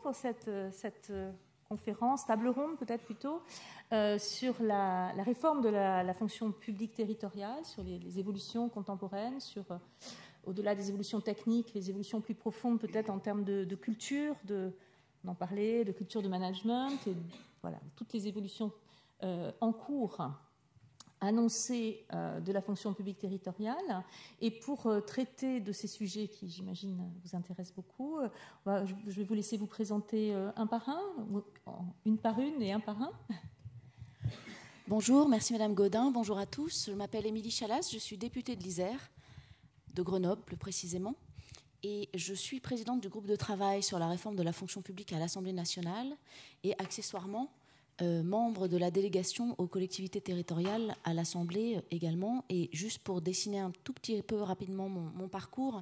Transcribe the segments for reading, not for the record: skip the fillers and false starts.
pour cette conférence, table ronde peut-être plutôt, sur la réforme de la fonction publique territoriale, sur les évolutions contemporaines, sur, au-delà des évolutions techniques, les évolutions plus profondes peut-être en termes de culture, on en parlait, de culture de management, et voilà, toutes les évolutions en cours annoncée de la fonction publique territoriale. Et pour traiter de ces sujets qui, j'imagine, vous intéressent beaucoup, je vais vous laisser vous présenter un par un, une par une et un par un. Bonjour, merci Madame Gaudin, bonjour à tous. Je m'appelle Émilie Chalas, je suis députée de l'Isère, de Grenoble plus précisément, et je suis présidente du groupe de travail sur la réforme de la fonction publique à l'Assemblée nationale et accessoirement membre de la délégation aux collectivités territoriales à l'Assemblée également. Et juste pour dessiner un tout petit peu rapidement mon parcours,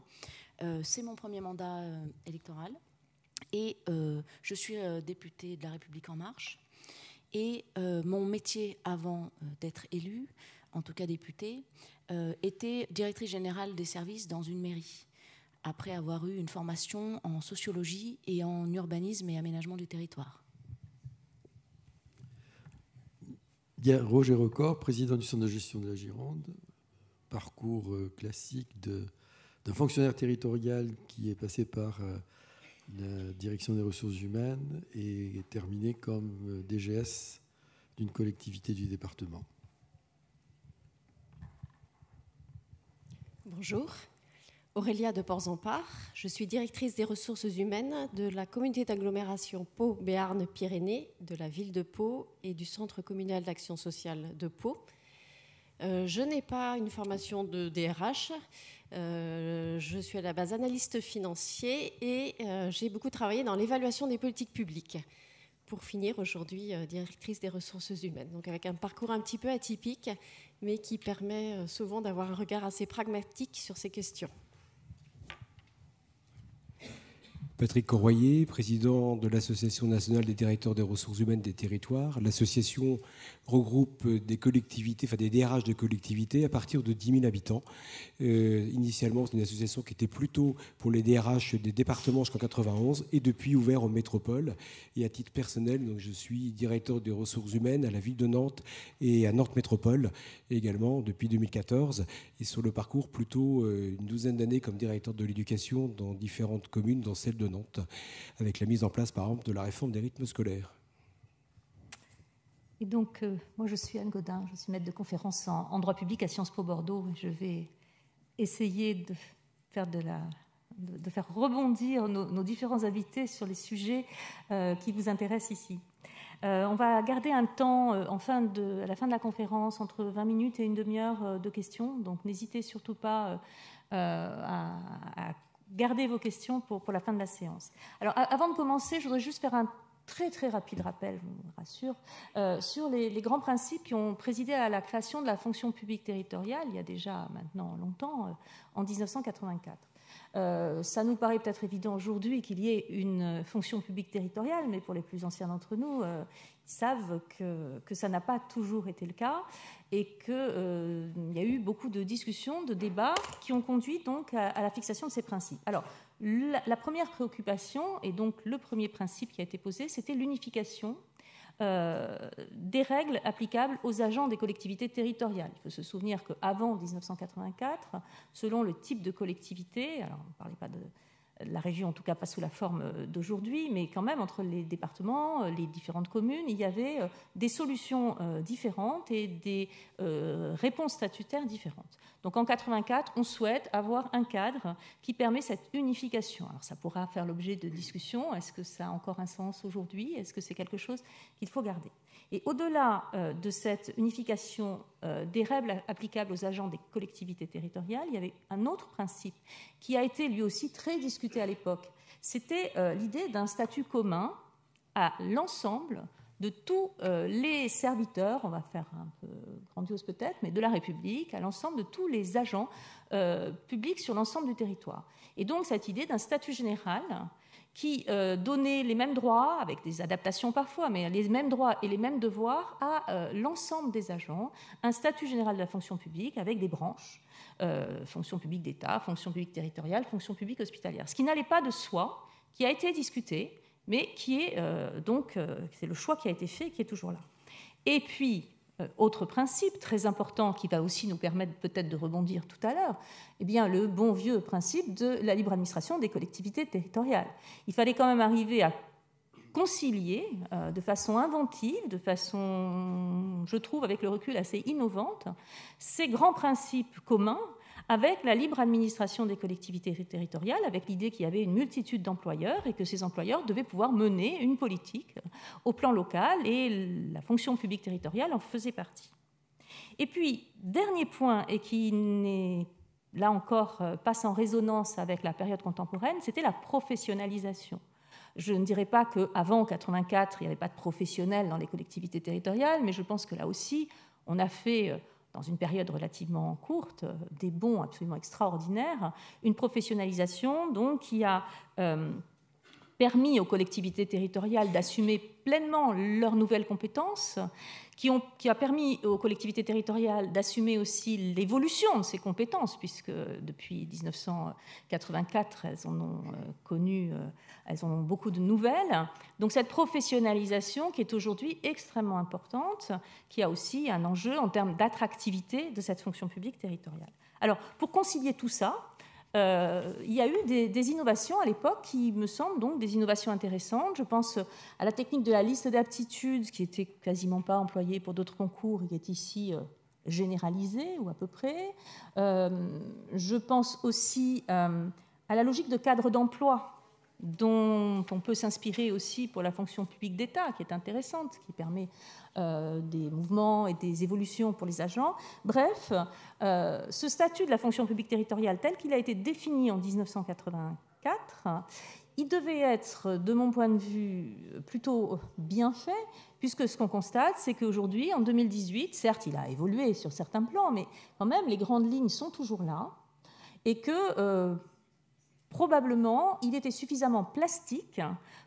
c'est mon premier mandat électoral et je suis députée de La République En Marche. Et mon métier avant d'être élue, en tout cas députée, était directrice générale des services dans une mairie, après avoir eu une formation en sociologie et en urbanisme et aménagement du territoire. Roger Record, président du Centre de gestion de la Gironde, parcours classique d'un fonctionnaire territorial qui est passé par la direction des ressources humaines et est terminé comme DGS d'une collectivité du département. Bonjour, Aurélia de Porzampar, je suis directrice des ressources humaines de la communauté d'agglomération Pau-Béarn-Pyrénées, de la ville de Pau et du centre communal d'action sociale de Pau. Je n'ai pas une formation de DRH, je suis à la base analyste financier et j'ai beaucoup travaillé dans l'évaluation des politiques publiques. Pour finir aujourd'hui directrice des ressources humaines, donc avec un parcours un petit peu atypique, mais qui permet souvent d'avoir un regard assez pragmatique sur ces questions. Patrick Corroyer, président de l'Association nationale des directeurs des ressources humaines des territoires. L'association regroupe des collectivités, enfin des DRH de collectivités à partir de 10 000 habitants. Initialement, c'est une association qui était plutôt pour les DRH des départements jusqu'en 91 et depuis ouvert aux métropoles. Et à titre personnel, donc, je suis directeur des ressources humaines à la ville de Nantes et à Nantes Métropole également depuis 2014. Et sur le parcours, plutôt une douzaine d'années comme directeur de l'éducation dans différentes communes, dans celle de Nantes, avec la mise en place, par exemple, de la réforme des rythmes scolaires. Et donc, moi, je suis Anne Gaudin, je suis maître de conférence en droit public à Sciences Po Bordeaux. Je vais essayer de faire rebondir nos différents invités sur les sujets qui vous intéressent ici. On va garder un temps à la fin de la conférence entre 20 minutes et une demi-heure de questions. Donc, n'hésitez surtout pas à garder vos questions pour la fin de la séance. Alors, avant de commencer, je voudrais juste faire un très très rapide rappel, je vous rassure, sur les grands principes qui ont présidé à la création de la fonction publique territoriale, il y a déjà maintenant longtemps, en 1984. Ça nous paraît peut-être évident aujourd'hui qu'il y ait une fonction publique territoriale, mais pour les plus anciens d'entre nous, ils savent que ça n'a pas toujours été le cas et qu'il y a eu beaucoup de discussions, de débats qui ont conduit donc à la fixation de ces principes. Alors, la première préoccupation, et donc le premier principe qui a été posé, c'était l'unification des règles applicables aux agents des collectivités territoriales. Il faut se souvenir qu'avant 1984, selon le type de collectivité, alors on ne parlait pas de la région, en tout cas pas sous la forme d'aujourd'hui, mais quand même entre les départements, les différentes communes, il y avait des solutions différentes et des réponses statutaires différentes. Donc en 1984, on souhaite avoir un cadre qui permet cette unification. Alors ça pourra faire l'objet de discussions. Est-ce que ça a encore un sens aujourd'hui? Est-ce que c'est quelque chose qu'il faut garder? Et au-delà de cette unification des règles applicables aux agents des collectivités territoriales, il y avait un autre principe qui a été lui aussi très discuté à l'époque. C'était l'idée d'un statut commun à l'ensemble de tous les serviteurs, on va faire un peu grandiose peut-être, mais de la République, à l'ensemble de tous les agents publics sur l'ensemble du territoire. Et donc cette idée d'un statut général qui donnait les mêmes droits, avec des adaptations parfois, mais les mêmes droits et les mêmes devoirs à l'ensemble des agents, un statut général de la fonction publique avec des branches, fonction publique d'État, fonction publique territoriale, fonction publique hospitalière. Ce qui n'allait pas de soi, qui a été discuté mais qui est c'est le choix qui a été fait et qui est toujours là. Et puis, autre principe très important qui va aussi nous permettre peut-être de rebondir tout à l'heure, eh bien, le bon vieux principe de la libre administration des collectivités territoriales. Il fallait quand même arriver à concilier de façon inventive, de façon, je trouve, avec le recul assez innovante, ces grands principes communs avec la libre administration des collectivités territoriales, avec l'idée qu'il y avait une multitude d'employeurs et que ces employeurs devaient pouvoir mener une politique au plan local et la fonction publique territoriale en faisait partie. Et puis, dernier point, et qui n'est là encore pas sans résonance avec la période contemporaine, c'était la professionnalisation. Je ne dirais pas qu'avant 1984, il n'y avait pas de professionnels dans les collectivités territoriales, mais je pense que là aussi, on a fait, dans une période relativement courte, des bonds absolument extraordinaires, une professionnalisation donc, qui a permis aux collectivités territoriales d'assumer pleinement leurs nouvelles compétences, qui a permis aux collectivités territoriales d'assumer aussi l'évolution de ces compétences, puisque depuis 1984, elles en ont elles ont beaucoup de nouvelles. Donc cette professionnalisation qui est aujourd'hui extrêmement importante, qui a aussi un enjeu en termes d'attractivité de cette fonction publique territoriale. Alors, pour concilier tout ça, il y a eu des innovations à l'époque qui me semblent donc des innovations intéressantes. Je pense à la technique de la liste d'aptitudes qui n'était quasiment pas employée pour d'autres concours et qui est ici généralisée, ou à peu près. Je pense aussi à la logique de cadre d'emploi dont on peut s'inspirer aussi pour la fonction publique d'État, qui est intéressante, qui permet des mouvements et des évolutions pour les agents. Bref, ce statut de la fonction publique territoriale tel qu'il a été défini en 1984, il devait être, de mon point de vue, plutôt bien fait, puisque ce qu'on constate, c'est qu'aujourd'hui, en 2018, certes, il a évolué sur certains plans, mais quand même, les grandes lignes sont toujours là, et que probablement, il était suffisamment plastique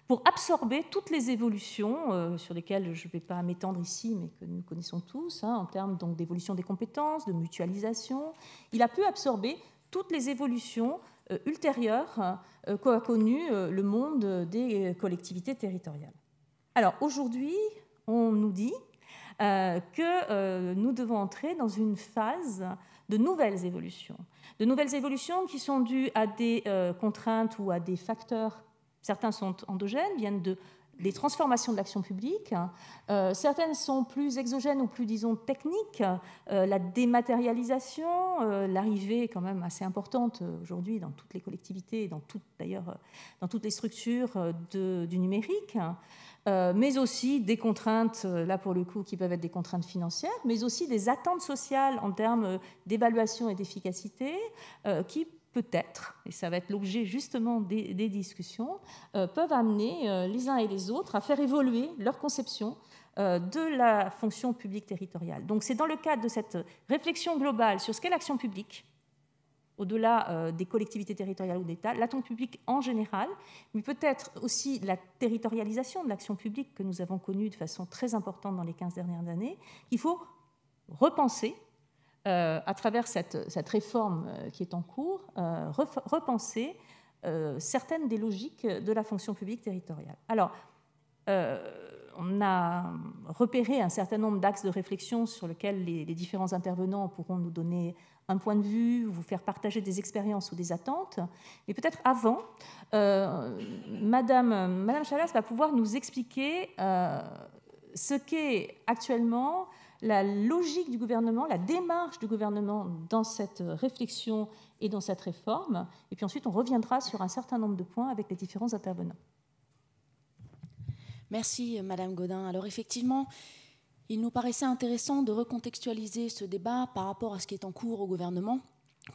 pour absorber toutes les évolutions sur lesquelles je ne vais pas m'étendre ici, mais que nous connaissons tous, en termes donc d'évolution des compétences, de mutualisation. Il a pu absorber toutes les évolutions ultérieures qu'a connues le monde des collectivités territoriales. Alors aujourd'hui, on nous dit que nous devons entrer dans une phase de nouvelles évolutions qui sont dues à des contraintes ou à des facteurs. Certains sont endogènes, viennent des transformations de l'action publique. Certaines sont plus exogènes ou plus, disons, techniques. La dématérialisation, l'arrivée quand même assez importante aujourd'hui dans toutes les collectivités, et d'ailleurs dans toutes les structures du numérique. Mais aussi des contraintes, là pour le coup, qui peuvent être des contraintes financières, mais aussi des attentes sociales en termes d'évaluation et d'efficacité, qui peut-être, et ça va être l'objet justement des discussions, peuvent amener les uns et les autres à faire évoluer leur conception de la fonction publique territoriale. Donc c'est dans le cadre de cette réflexion globale sur ce qu'est l'action publique, au-delà des collectivités territoriales ou d'État, l'action publique en général, mais peut-être aussi la territorialisation de l'action publique que nous avons connue de façon très importante dans les 15 dernières années, qu'il faut repenser à travers cette réforme qui est en cours, repenser certaines des logiques de la fonction publique territoriale. Alors, on a repéré un certain nombre d'axes de réflexion sur lesquels les différents intervenants pourront nous donner un point de vue, vous faire partager des expériences ou des attentes. Mais peut-être avant, Madame Chalas va pouvoir nous expliquer ce qu'est actuellement la logique du gouvernement, la démarche du gouvernement dans cette réflexion et dans cette réforme. Et puis ensuite, on reviendra sur un certain nombre de points avec les différents intervenants. Merci, Madame Gaudin. Alors effectivement, il nous paraissait intéressant de recontextualiser ce débat par rapport à ce qui est en cours au gouvernement,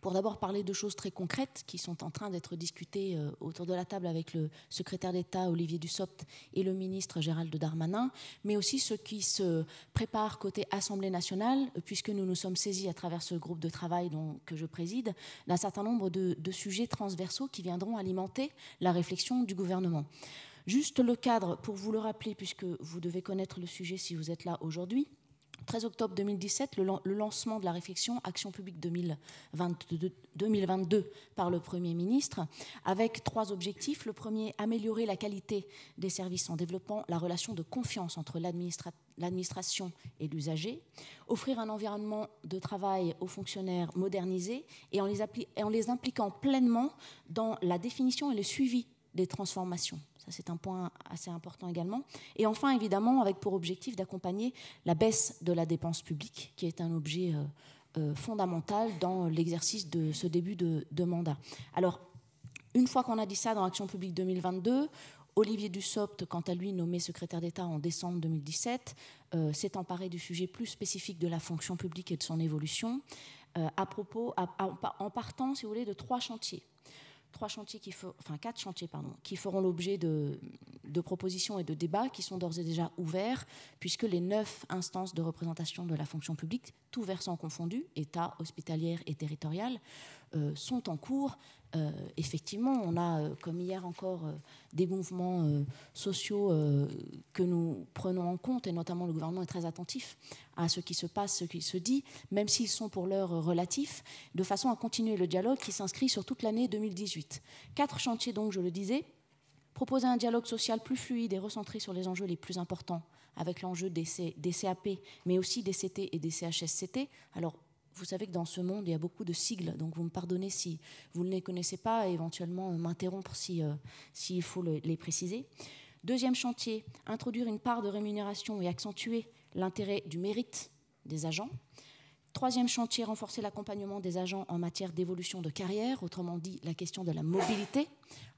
pour d'abord parler de choses très concrètes qui sont en train d'être discutées autour de la table avec le secrétaire d'État Olivier Dussopt et le ministre Gérald Darmanin, mais aussi ce qui se prépare côté Assemblée nationale, puisque nous nous sommes saisis à travers ce groupe de travail que je préside, d'un certain nombre de sujets transversaux qui viendront alimenter la réflexion du gouvernement. Juste le cadre, pour vous le rappeler, puisque vous devez connaître le sujet si vous êtes là aujourd'hui. 13 octobre 2017, le lancement de la réflexion Action publique 2022 par le Premier ministre, avec 3 objectifs. Le premier, améliorer la qualité des services en développant la relation de confiance entre l'administration et l'usager, offrir un environnement de travail aux fonctionnaires modernisé et en les impliquant pleinement dans la définition et le suivi des transformations. Ça, c'est un point assez important également. Et enfin, évidemment, avec pour objectif d'accompagner la baisse de la dépense publique, qui est un objet fondamental dans l'exercice de ce début de mandat. Alors, une fois qu'on a dit ça dans Action publique 2022, Olivier Dussopt, quant à lui, nommé secrétaire d'État en décembre 2017, s'est emparé du sujet plus spécifique de la fonction publique et de son évolution, en partant, si vous voulez, de 4 chantiers qui feront l'objet de propositions et de débats qui sont d'ores et déjà ouverts, puisque les 9 instances de représentation de la fonction publique, tous versants confondus, État, hospitalière et territorial, sont en cours. Effectivement, on a, comme hier encore, des mouvements sociaux que nous prenons en compte, et notamment le gouvernement est très attentif à ce qui se passe, ce qui se dit, même s'ils sont pour l'heure relatifs, de façon à continuer le dialogue qui s'inscrit sur toute l'année 2018. 4 chantiers, donc, je le disais. Proposer un dialogue social plus fluide et recentré sur les enjeux les plus importants, avec l'enjeu des CAP, mais aussi des CT et des CHSCT. Alors, vous savez que dans ce monde, il y a beaucoup de sigles, donc vous me pardonnez si vous ne les connaissez pas, et éventuellement m'interrompre s'il faut les préciser. Deuxième chantier, introduire une part de rémunération et accentuer l'intérêt du mérite des agents. Troisième chantier, renforcer l'accompagnement des agents en matière d'évolution de carrière, autrement dit la question de la mobilité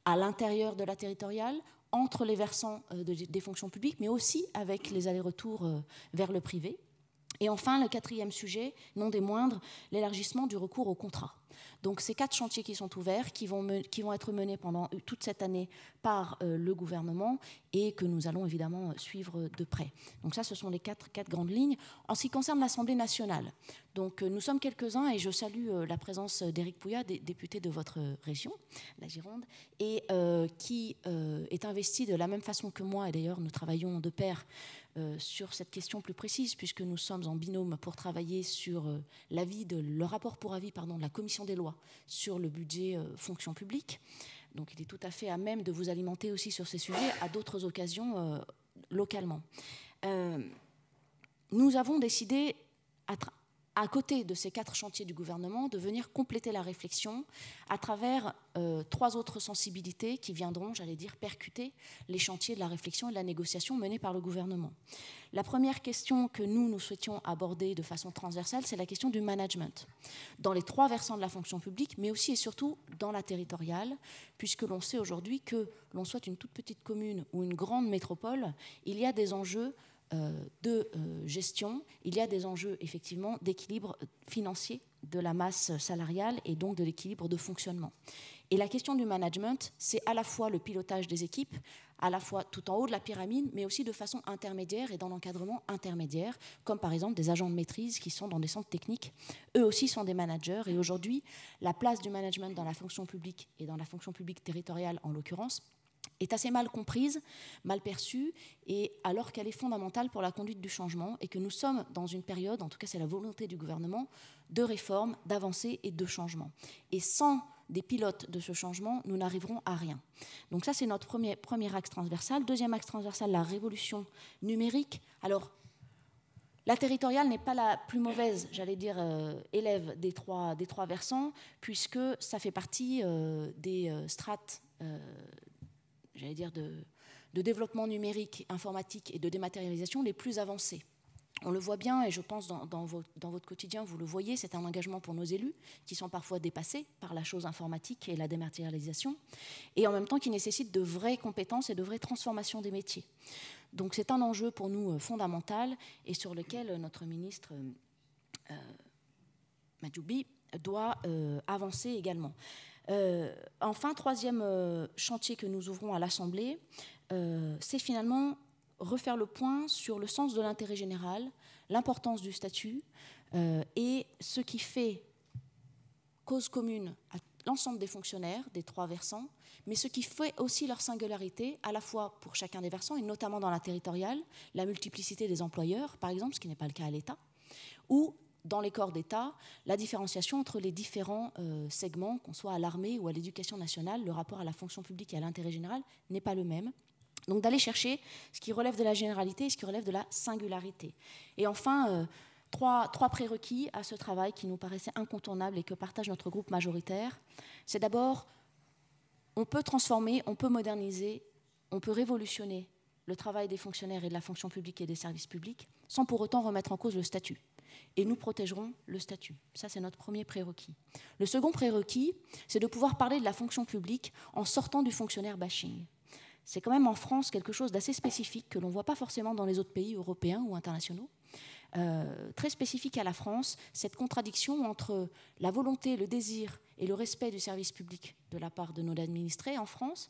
à l'intérieur de la territoriale, entre les versants des fonctions publiques, mais aussi avec les allers-retours vers le privé. Et enfin, le 4e sujet, non des moindres, l'élargissement du recours au contrat. Donc ces 4 chantiers qui sont ouverts, qui vont être menés pendant toute cette année par le gouvernement et que nous allons évidemment suivre de près. Donc ça, ce sont les 4 grandes lignes. En ce qui concerne l'Assemblée nationale, donc nous sommes quelques-uns et je salue la présence d'Éric Pouillat, député de votre région, la Gironde, et qui est investi de la même façon que moi, et d'ailleurs nous travaillons de pair sur cette question plus précise, puisque nous sommes en binôme pour travailler sur le rapport pour avis de la Commission des lois sur le budget fonction publique. Donc il est tout à fait à même de vous alimenter aussi sur ces sujets à d'autres occasions localement. Nous avons décidé, à côté de ces 4 chantiers du gouvernement, de venir compléter la réflexion à travers 3 autres sensibilités qui viendront, j'allais dire, percuter les chantiers de la réflexion et de la négociation menés par le gouvernement. La première question que nous souhaitions aborder de façon transversale, c'est la question du management, dans les 3 versants de la fonction publique, mais aussi et surtout dans la territoriale, puisque l'on sait aujourd'hui que l'on soit une toute petite commune ou une grande métropole, il y a des enjeux de gestion, il y a des enjeux effectivement d'équilibre financier de la masse salariale et donc de l'équilibre de fonctionnement. Et la question du management, c'est à la fois le pilotage des équipes, à la fois tout en haut de la pyramide, mais aussi de façon intermédiaire et dans l'encadrement intermédiaire, comme par exemple des agents de maîtrise qui sont dans des centres techniques. Eux aussi sont des managers et aujourd'hui, la place du management dans la fonction publique et dans la fonction publique territoriale en l'occurrence, est assez mal comprise, mal perçue, et alors qu'elle est fondamentale pour la conduite du changement et que nous sommes dans une période, en tout cas c'est la volonté du gouvernement, de réforme, d'avancée et de changement. Et sans des pilotes de ce changement, nous n'arriverons à rien. Donc ça, c'est notre premier axe transversal. Deuxième axe transversal, la révolution numérique. Alors, la territoriale n'est pas la plus mauvaise, j'allais dire, élève des trois versants, puisque ça fait partie des strates j'allais dire, de développement numérique, informatique et de dématérialisation les plus avancées. On le voit bien, et je pense dans votre quotidien, vous le voyez, c'est un engagement pour nos élus qui sont parfois dépassés par la chose informatique et la dématérialisation, et en même temps qui nécessite de vraies compétences et de vraies transformations des métiers. Donc c'est un enjeu pour nous fondamental et sur lequel notre ministre Majoubi doit avancer également. Enfin, 3e chantier que nous ouvrons à l'Assemblée, c'est finalement refaire le point sur le sens de l'intérêt général, l'importance du statut et ce qui fait cause commune l'ensemble des fonctionnaires des 3 versants, mais ce qui fait aussi leur singularité, à la fois pour chacun des versants, et notamment dans la territoriale, la multiplicité des employeurs, par exemple, ce qui n'est pas le cas à l'État, ou dans les corps d'État, la différenciation entre les différents segments, qu'on soit à l'armée ou à l'éducation nationale, le rapport à la fonction publique et à l'intérêt général n'est pas le même. Donc d'aller chercher ce qui relève de la généralité et ce qui relève de la singularité. Et enfin, trois prérequis à ce travail qui nous paraissaient incontournables et que partage notre groupe majoritaire. C'est d'abord, on peut transformer, on peut moderniser, on peut révolutionner le travail des fonctionnaires et de la fonction publique et des services publics sans pour autant remettre en cause le statut. Et nous protégerons le statut. Ça, c'est notre premier prérequis. Le second prérequis, c'est de pouvoir parler de la fonction publique en sortant du fonctionnaire bashing. C'est quand même en France quelque chose d'assez spécifique que l'on ne voit pas forcément dans les autres pays européens ou internationaux. Très spécifique à la France, cette contradiction entre la volonté, le désir et le respect du service public de la part de nos administrés en France,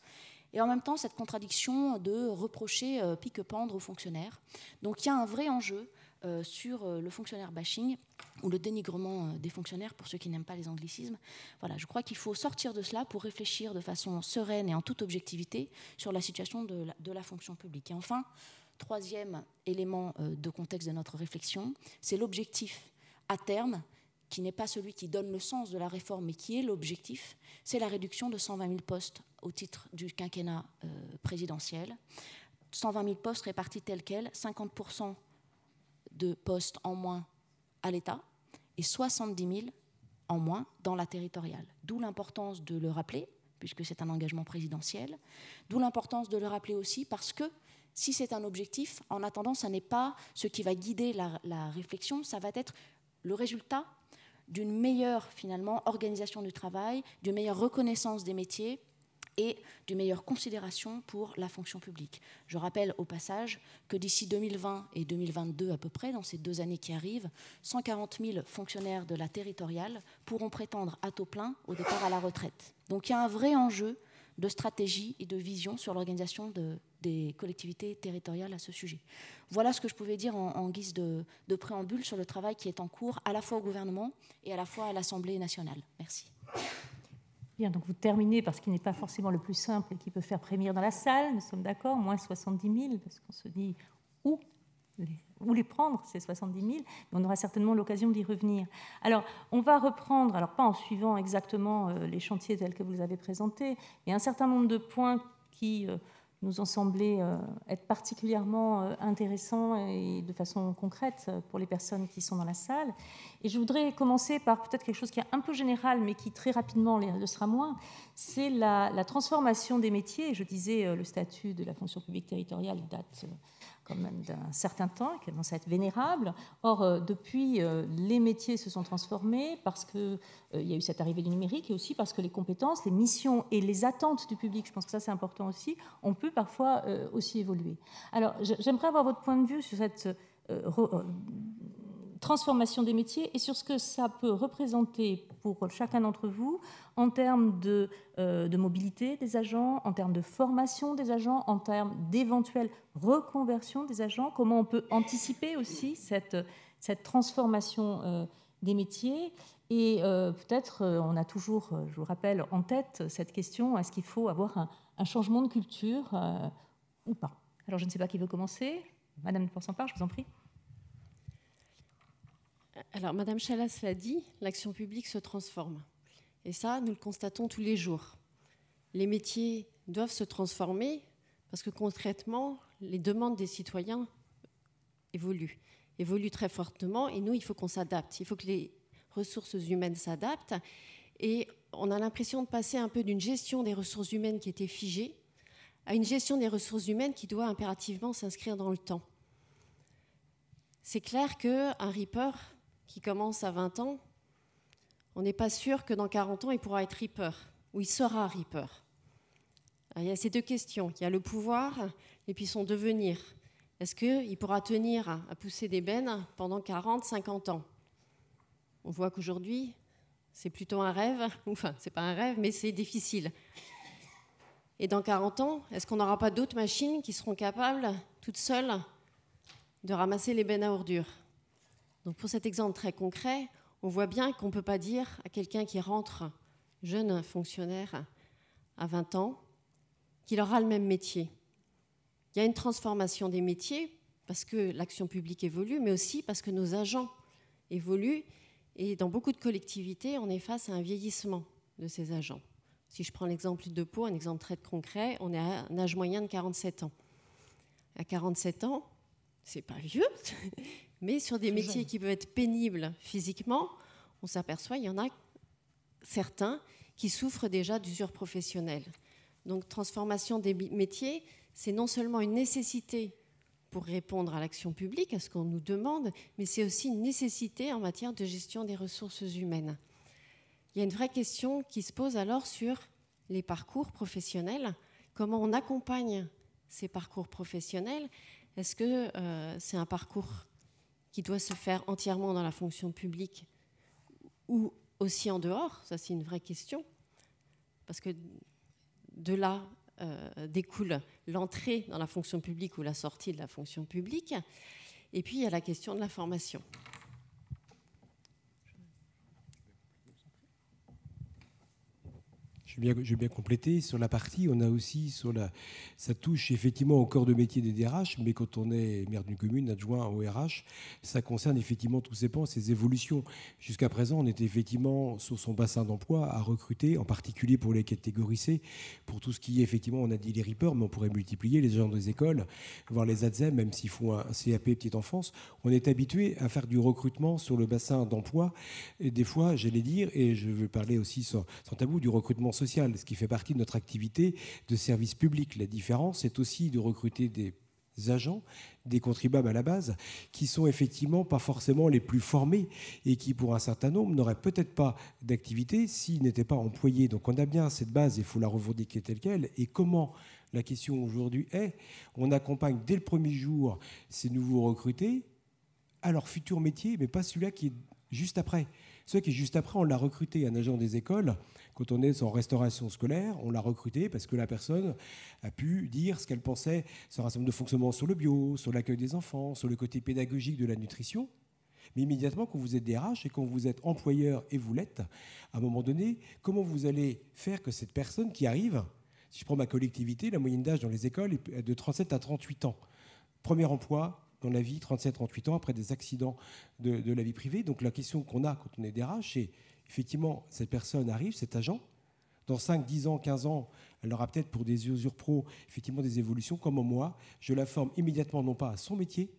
et en même temps cette contradiction de reprocher pique-pendre aux fonctionnaires. Donc il y a un vrai enjeu sur le fonctionnaire bashing ou le dénigrement des fonctionnaires pour ceux qui n'aiment pas les anglicismes. Voilà, je crois qu'il faut sortir de cela pour réfléchir de façon sereine et en toute objectivité sur la situation de la fonction publique. Et enfin, troisième élément de contexte de notre réflexion, c'est l'objectif à terme, qui n'est pas celui qui donne le sens de la réforme, mais qui est l'objectif, c'est la réduction de 120 000 postes au titre du quinquennat présidentiel. 120 000 postes répartis tels quels, 50% de postes en moins à l'État et 70 000 en moins dans la territoriale. D'où l'importance de le rappeler, puisque c'est un engagement présidentiel. D'où l'importance de le rappeler aussi parce que si c'est un objectif, en attendant, ça n'est pas ce qui va guider la réflexion, ça va être le résultat d'une meilleure, finalement, organisation du travail, d'une meilleure reconnaissance des métiers et d'une meilleure considération pour la fonction publique. Je rappelle au passage que d'ici 2020 et 2022 à peu près, dans ces 2 années qui arrivent, 140 000 fonctionnaires de la territoriale pourront prétendre à taux plein au départ à la retraite. Donc il y a un vrai enjeu de stratégie et de vision sur l'organisation des collectivités territoriales à ce sujet. Voilà ce que je pouvais dire en guise de préambule sur le travail qui est en cours à la fois au gouvernement et à la fois à l'Assemblée nationale. Merci. Bien, donc vous terminez par ce qui n'est pas forcément le plus simple et qui peut faire frémir dans la salle, nous sommes d'accord, moins 70 000, parce qu'on se dit où les prendre, ces 70 000, mais on aura certainement l'occasion d'y revenir. Alors, on va reprendre, alors pas en suivant exactement les chantiers tels que vous les avez présentés, mais un certain nombre de points qui nous ont semblé être particulièrement intéressants et de façon concrète pour les personnes qui sont dans la salle. Et je voudrais commencer par peut-être quelque chose qui est un peu général, mais qui très rapidement le sera moins, c'est la transformation des métiers. Je disais, le statut de la fonction publique territoriale date quand même d'un certain temps, qui commence à être vénérable. Or, depuis, les métiers se sont transformés parce qu'il y a eu cette arrivée du numérique et aussi parce que les compétences, les missions et les attentes du public, je pense que ça c'est important aussi, on peut parfois aussi évoluer. Alors, j'aimerais avoir votre point de vue sur cette transformation des métiers et sur ce que ça peut représenter pour chacun d'entre vous en termes de mobilité des agents, en termes de formation des agents, en termes d'éventuelle reconversion des agents, comment on peut anticiper aussi cette transformation des métiers. Et peut-être, on a toujours, je vous rappelle, en tête cette question, est-ce qu'il faut avoir un changement de culture ou pas? Alors, je ne sais pas qui veut commencer. Madame de Port-Sampard, je vous en prie. Alors, Madame Chalas l'a dit, l'action publique se transforme. Et ça, nous le constatons tous les jours. Les métiers doivent se transformer parce que concrètement, les demandes des citoyens évoluent très fortement. Et nous, il faut qu'on s'adapte. Il faut que les ressources humaines s'adaptent. Et on a l'impression de passer un peu d'une gestion des ressources humaines qui était figée à une gestion des ressources humaines qui doit impérativement s'inscrire dans le temps. C'est clair qu'un Reaper qui commence à 20 ans, on n'est pas sûr que dans 40 ans, il pourra être Reaper, ou il sera Reaper. Alors, il y a ces 2 questions. Il y a le pouvoir et puis son devenir. Est-ce qu'il pourra tenir à pousser des bennes pendant 40, 50 ans? On voit qu'aujourd'hui, c'est plutôt un rêve. Enfin, c'est pas un rêve, mais c'est difficile. Et dans 40 ans, est-ce qu'on n'aura pas d'autres machines qui seront capables, toutes seules, de ramasser les bennes à ordures? Donc pour cet exemple très concret, on voit bien qu'on ne peut pas dire à quelqu'un qui rentre jeune fonctionnaire à 20 ans qu'il aura le même métier. Il y a une transformation des métiers parce que l'action publique évolue, mais aussi parce que nos agents évoluent. Et dans beaucoup de collectivités, on est face à un vieillissement de ces agents. Si je prends l'exemple de Pau, un exemple très concret, on est à un âge moyen de 47 ans. À 47 ans, c'est pas vieux, mais sur des métiers qui peuvent être pénibles physiquement, on s'aperçoit qu'il y en a certains qui souffrent déjà d'usure professionnelle. Donc, transformation des métiers, c'est non seulement une nécessité pour répondre à l'action publique, à ce qu'on nous demande, mais c'est aussi une nécessité en matière de gestion des ressources humaines. Il y a une vraie question qui se pose alors sur les parcours professionnels. Comment on accompagne ces parcours professionnels? Est-ce que c'est un parcours qui doit se faire entièrement dans la fonction publique ou aussi en dehors? Ça, c'est une vraie question. Parce que de là découle l'entrée dans la fonction publique ou la sortie de la fonction publique. Et puis, il y a la question de la formation. Je vais bien compléter. Sur la partie, on a aussi, ça touche effectivement au corps de métier des DRH, mais quand on est maire d'une commune, adjoint au RH, ça concerne effectivement tous ces pans, ces évolutions. Jusqu'à présent, on était effectivement sur son bassin d'emploi à recruter, en particulier pour les catégories C, pour tout ce qui est effectivement, on a dit les RIPER, mais on pourrait multiplier les agents des écoles, voire les ADSEM, même s'ils font un CAP petite enfance. On est habitué à faire du recrutement sur le bassin d'emploi, et des fois, j'allais dire, et je veux parler aussi sans tabou, du recrutement social, ce qui fait partie de notre activité de service public. La différence, c'est aussi de recruter des agents, des contribuables à la base, qui sont effectivement pas forcément les plus formés et qui, pour un certain nombre, n'auraient peut-être pas d'activité s'ils n'étaient pas employés. Donc on a bien cette base, il faut la revendiquer telle qu'elle. Et comment la question aujourd'hui est, on accompagne dès le premier jour ces nouveaux recrutés à leur futur métier, mais pas celui-là qui est juste après. Celui qui est juste après, on l'a recruté, un agent des écoles. Quand on est en restauration scolaire, on l'a recruté parce que la personne a pu dire ce qu'elle pensait sur un certain nombre de fonctionnements sur le bio, sur l'accueil des enfants, sur le côté pédagogique de la nutrition. Mais immédiatement, quand vous êtes DRH et quand vous êtes employeur et vous l'êtes, à un moment donné, comment vous allez faire que cette personne qui arrive, si je prends ma collectivité, la moyenne d'âge dans les écoles est de 37 à 38 ans. Premier emploi dans la vie, 37-38 ans, après des accidents de la vie privée. Donc la question qu'on a quand on est DRH, c'est effectivement, cette personne arrive, cet agent, dans 5, 10 ans, 15 ans, elle aura peut-être pour des usures pro, effectivement des évolutions, comme moi, je la forme immédiatement, non pas à son métier,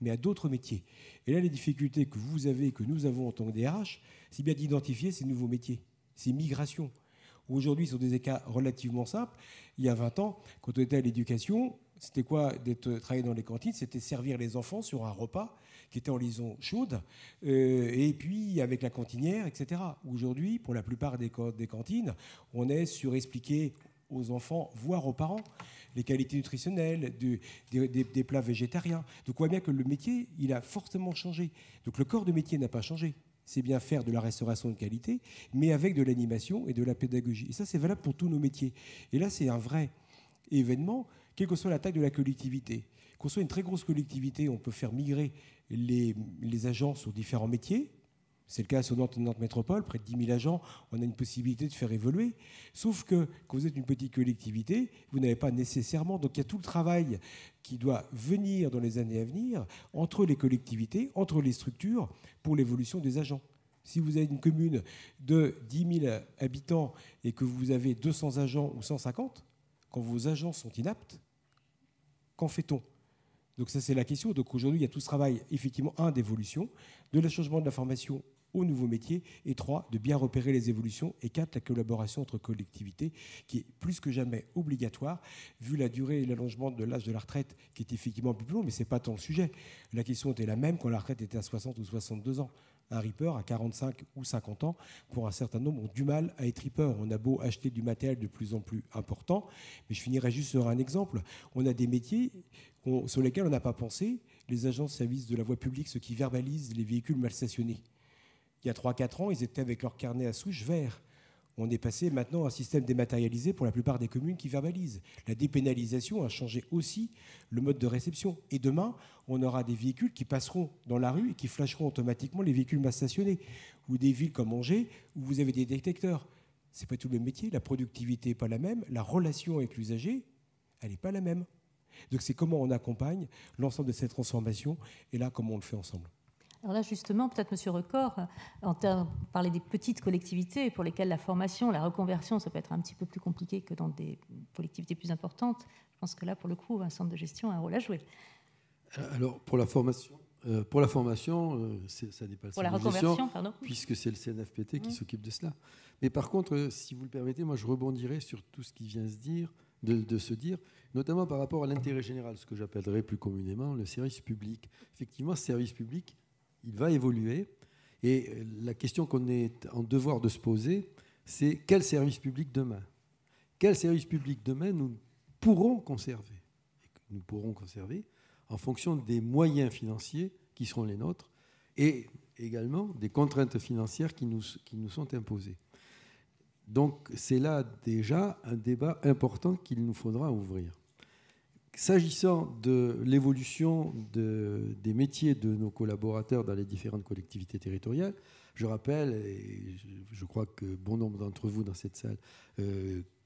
mais à d'autres métiers. Et là, les difficultés que vous avez, que nous avons en tant que DRH, c'est bien d'identifier ces nouveaux métiers, ces migrations. Aujourd'hui, sur des cas relativement simples, il y a 20 ans, quand on était à l'éducation, c'était quoi d'être travailler dans les cantines? C'était servir les enfants sur un repas qui était en liaison chaude, et puis avec la cantinière, etc. Aujourd'hui, pour la plupart des cantines, on est sur expliquer aux enfants, voire aux parents, les qualités nutritionnelles des plats végétariens. Donc on voit bien que le métier, il a fortement changé. Donc le corps de métier n'a pas changé. C'est bien faire de la restauration de qualité, mais avec de l'animation et de la pédagogie. Et ça, c'est valable pour tous nos métiers. Et là, c'est un vrai événement, quelle que soit la taille de la collectivité. Qu'on soit une très grosse collectivité, on peut faire migrer les agents sur différents métiers. C'est le cas sur Nantes Métropole, près de 10 000 agents, on a une possibilité de faire évoluer. Sauf que quand vous êtes une petite collectivité, vous n'avez pas nécessairement... Donc il y a tout le travail qui doit venir dans les années à venir entre les collectivités, entre les structures, pour l'évolution des agents. Si vous avez une commune de 10 000 habitants et que vous avez 200 agents ou 150, quand vos agents sont inaptes, qu'en fait-on? Donc ça, c'est la question. Donc aujourd'hui, il y a tout ce travail, effectivement, d'évolution, de le changement de la formation aux nouveaux métiers, et 3, de bien repérer les évolutions, et 4, la collaboration entre collectivités, qui est plus que jamais obligatoire, vu la durée et l'allongement de l'âge de la retraite, qui est effectivement un peu plus long, mais ce n'est pas tant le sujet. La question était la même quand la retraite était à 60 ou 62 ans. Un ripper à 45 ou 50 ans, pour un certain nombre, ont du mal à être ripper. On a beau acheter du matériel de plus en plus important, mais je finirai juste sur un exemple. On a des métiers sur lesquels on n'a pas pensé, les agents de service de la voie publique, ceux qui verbalisent les véhicules mal stationnés. Il y a 3-4 ans, ils étaient avec leur carnet à souche vert. On est passé maintenant à un système dématérialisé pour la plupart des communes qui verbalisent. La dépénalisation a changé aussi le mode de réception. Et demain, on aura des véhicules qui passeront dans la rue et qui flasheront automatiquement les véhicules mal stationnés. Ou des villes comme Angers, où vous avez des détecteurs. c'est pas tout le même métier, la productivité n'est pas la même, la relation avec l'usager, elle n'est pas la même. Donc c'est comment on accompagne l'ensemble de cette transformation et là, comment on le fait ensemble. Alors là, justement, peut-être, M. Record, parler des petites collectivités pour lesquelles la formation, la reconversion, ça peut être un petit peu plus compliqué que dans des collectivités plus importantes. Je pense que là, pour le coup, un centre de gestion a un rôle à jouer. Alors, pour la formation, ça n'est pas le centre de gestion, puisque c'est le CNFPT qui s'occupe de cela. Mais par contre, si vous le permettez, moi, je rebondirai sur tout ce qui vient de se dire, notamment par rapport à l'intérêt général, ce que j'appellerais plus communément le service public. Effectivement, ce service public, il va évoluer. Et la question qu'on est en devoir de se poser, c'est quel service public demain ? Quel service public demain nous pourrons conserver ? Nous pourrons conserver en fonction des moyens financiers qui seront les nôtres et également des contraintes financières qui nous sont imposées. Donc c'est là déjà un débat important qu'il nous faudra ouvrir. S'agissant de l'évolution des métiers de nos collaborateurs dans les différentes collectivités territoriales, je rappelle, et je crois que bon nombre d'entre vous dans cette salle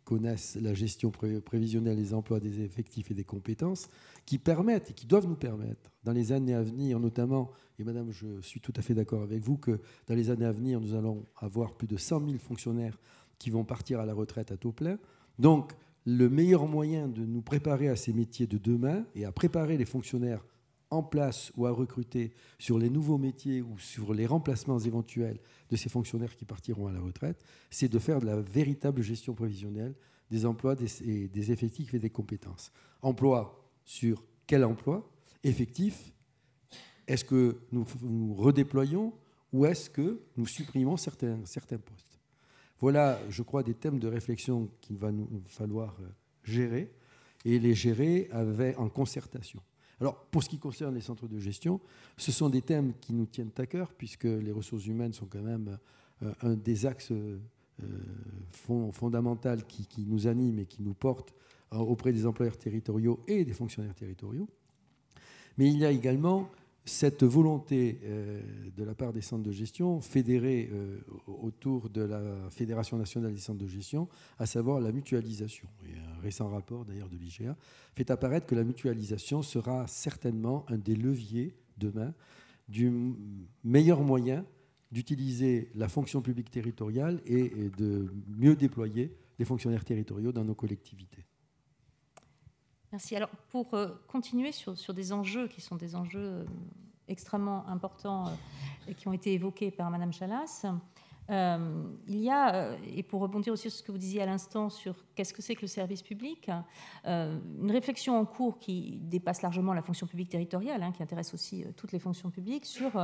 connaissent la gestion prévisionnelle des emplois, des effectifs et des compétences qui permettent et qui doivent nous permettre, dans les années à venir notamment, et madame, je suis tout à fait d'accord avec vous, que dans les années à venir, nous allons avoir plus de 100 000 fonctionnaires qui vont partir à la retraite à taux plein. Donc, le meilleur moyen de nous préparer à ces métiers de demain et à préparer les fonctionnaires en place ou à recruter sur les nouveaux métiers ou sur les remplacements éventuels de ces fonctionnaires qui partiront à la retraite, c'est de faire de la véritable gestion prévisionnelle des emplois, des effectifs et des compétences. Emploi sur quel emploi ? Effectif, est-ce que nous redéployons ou est-ce que nous supprimons certains postes ? Voilà, je crois, des thèmes de réflexion qu'il va nous falloir gérer et les gérer en concertation. Alors, pour ce qui concerne les centres de gestion, ce sont des thèmes qui nous tiennent à cœur puisque les ressources humaines sont quand même un des axes fondamentaux qui nous anime et qui nous porte auprès des employeurs territoriaux et des fonctionnaires territoriaux. Mais il y a également cette volonté de la part des centres de gestion fédérés autour de la Fédération nationale des centres de gestion, à savoir la mutualisation. Et un récent rapport d'ailleurs de l'IGA fait apparaître que la mutualisation sera certainement un des leviers demain du meilleur moyen d'utiliser la fonction publique territoriale et de mieux déployer les fonctionnaires territoriaux dans nos collectivités. Merci. Alors, pour continuer sur des enjeux qui sont des enjeux extrêmement importants et qui ont été évoqués par Madame Chalas, il y a, et pour rebondir aussi sur ce que vous disiez à l'instant sur qu'est-ce que c'est que le service public, une réflexion en cours qui dépasse largement la fonction publique territoriale, qui intéresse aussi toutes les fonctions publiques, sur...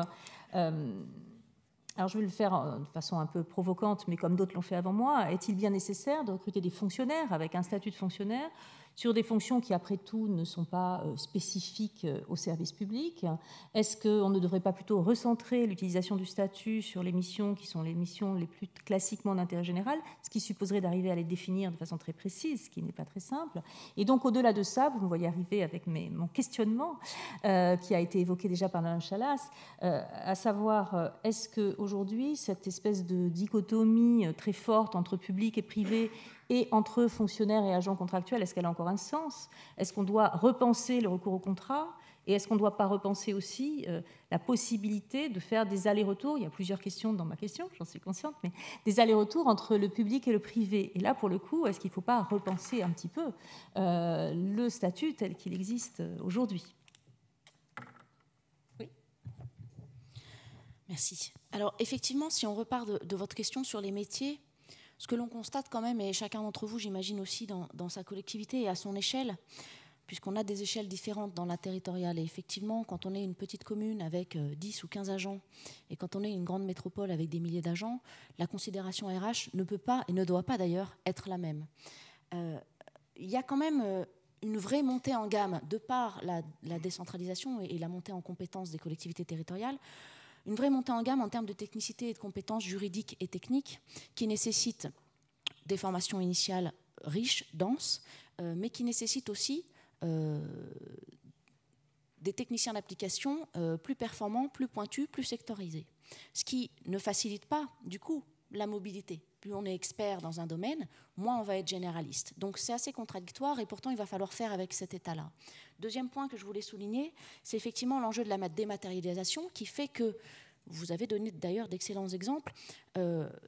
alors je vais le faire de façon un peu provocante, mais comme d'autres l'ont fait avant moi, est-il bien nécessaire de recruter des fonctionnaires avec un statut de fonctionnaire sur des fonctions qui, après tout, ne sont pas spécifiques au service public? Est-ce qu'on ne devrait pas plutôt recentrer l'utilisation du statut sur les missions qui sont les missions les plus classiquement d'intérêt général, ce qui supposerait d'arriver à les définir de façon très précise, ce qui n'est pas très simple. Et donc, au-delà de ça, vous me voyez arriver avec mon questionnement, qui a été évoqué déjà par Mme Chalas, à savoir, est-ce qu'aujourd'hui, cette espèce de dichotomie très forte entre public et privé et entre fonctionnaires et agents contractuels, est-ce qu'elle a encore un sens? Est-ce qu'on doit repenser le recours au contrat? Et est-ce qu'on ne doit pas repenser aussi la possibilité de faire des allers-retours? Il y a plusieurs questions dans ma question, j'en suis consciente, mais des allers-retours entre le public et le privé. Et là, pour le coup, est-ce qu'il ne faut pas repenser un petit peu le statut tel qu'il existe aujourd'hui? Oui. Merci. Alors, effectivement, si on repart de votre question sur les métiers, ce que l'on constate quand même, et chacun d'entre vous, j'imagine aussi dans sa collectivité et à son échelle, puisqu'on a des échelles différentes dans la territoriale. Et effectivement, quand on est une petite commune avec 10 ou 15 agents, et quand on est une grande métropole avec des milliers d'agents, la considération RH ne peut pas, et ne doit pas d'ailleurs, être la même. Il y a quand même une vraie montée en gamme, de par la décentralisation et la montée en compétences des collectivités territoriales, une vraie montée en gamme en termes de technicité et de compétences juridiques et techniques qui nécessitent des formations initiales riches, denses, mais qui nécessitent aussi des techniciens d'application plus performants, plus pointus, plus sectorisés. Ce qui ne facilite pas, du coup, la mobilité, plus on est expert dans un domaine, moins on va être généraliste. Donc c'est assez contradictoire et pourtant il va falloir faire avec cet état-là. Deuxième point que je voulais souligner, c'est effectivement l'enjeu de la dématérialisation qui fait que, vous avez donné d'ailleurs d'excellents exemples,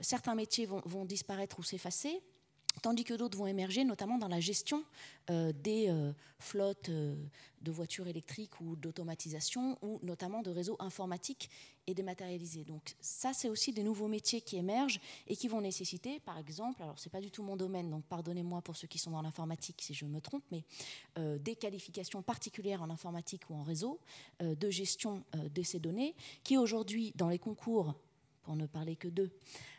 certains métiers vont disparaître ou s'effacer, tandis que d'autres vont émerger, notamment dans la gestion des flottes de voitures électriques ou d'automatisation, ou notamment de réseaux informatiques et dématérialisés. Donc ça, c'est aussi des nouveaux métiers qui émergent et qui vont nécessiter, par exemple, alors c'est pas du tout mon domaine, donc pardonnez-moi pour ceux qui sont dans l'informatique si je me trompe, mais des qualifications particulières en informatique ou en réseau, de gestion de ces données, qui aujourd'hui, dans les concours, pour ne parler que d'eux,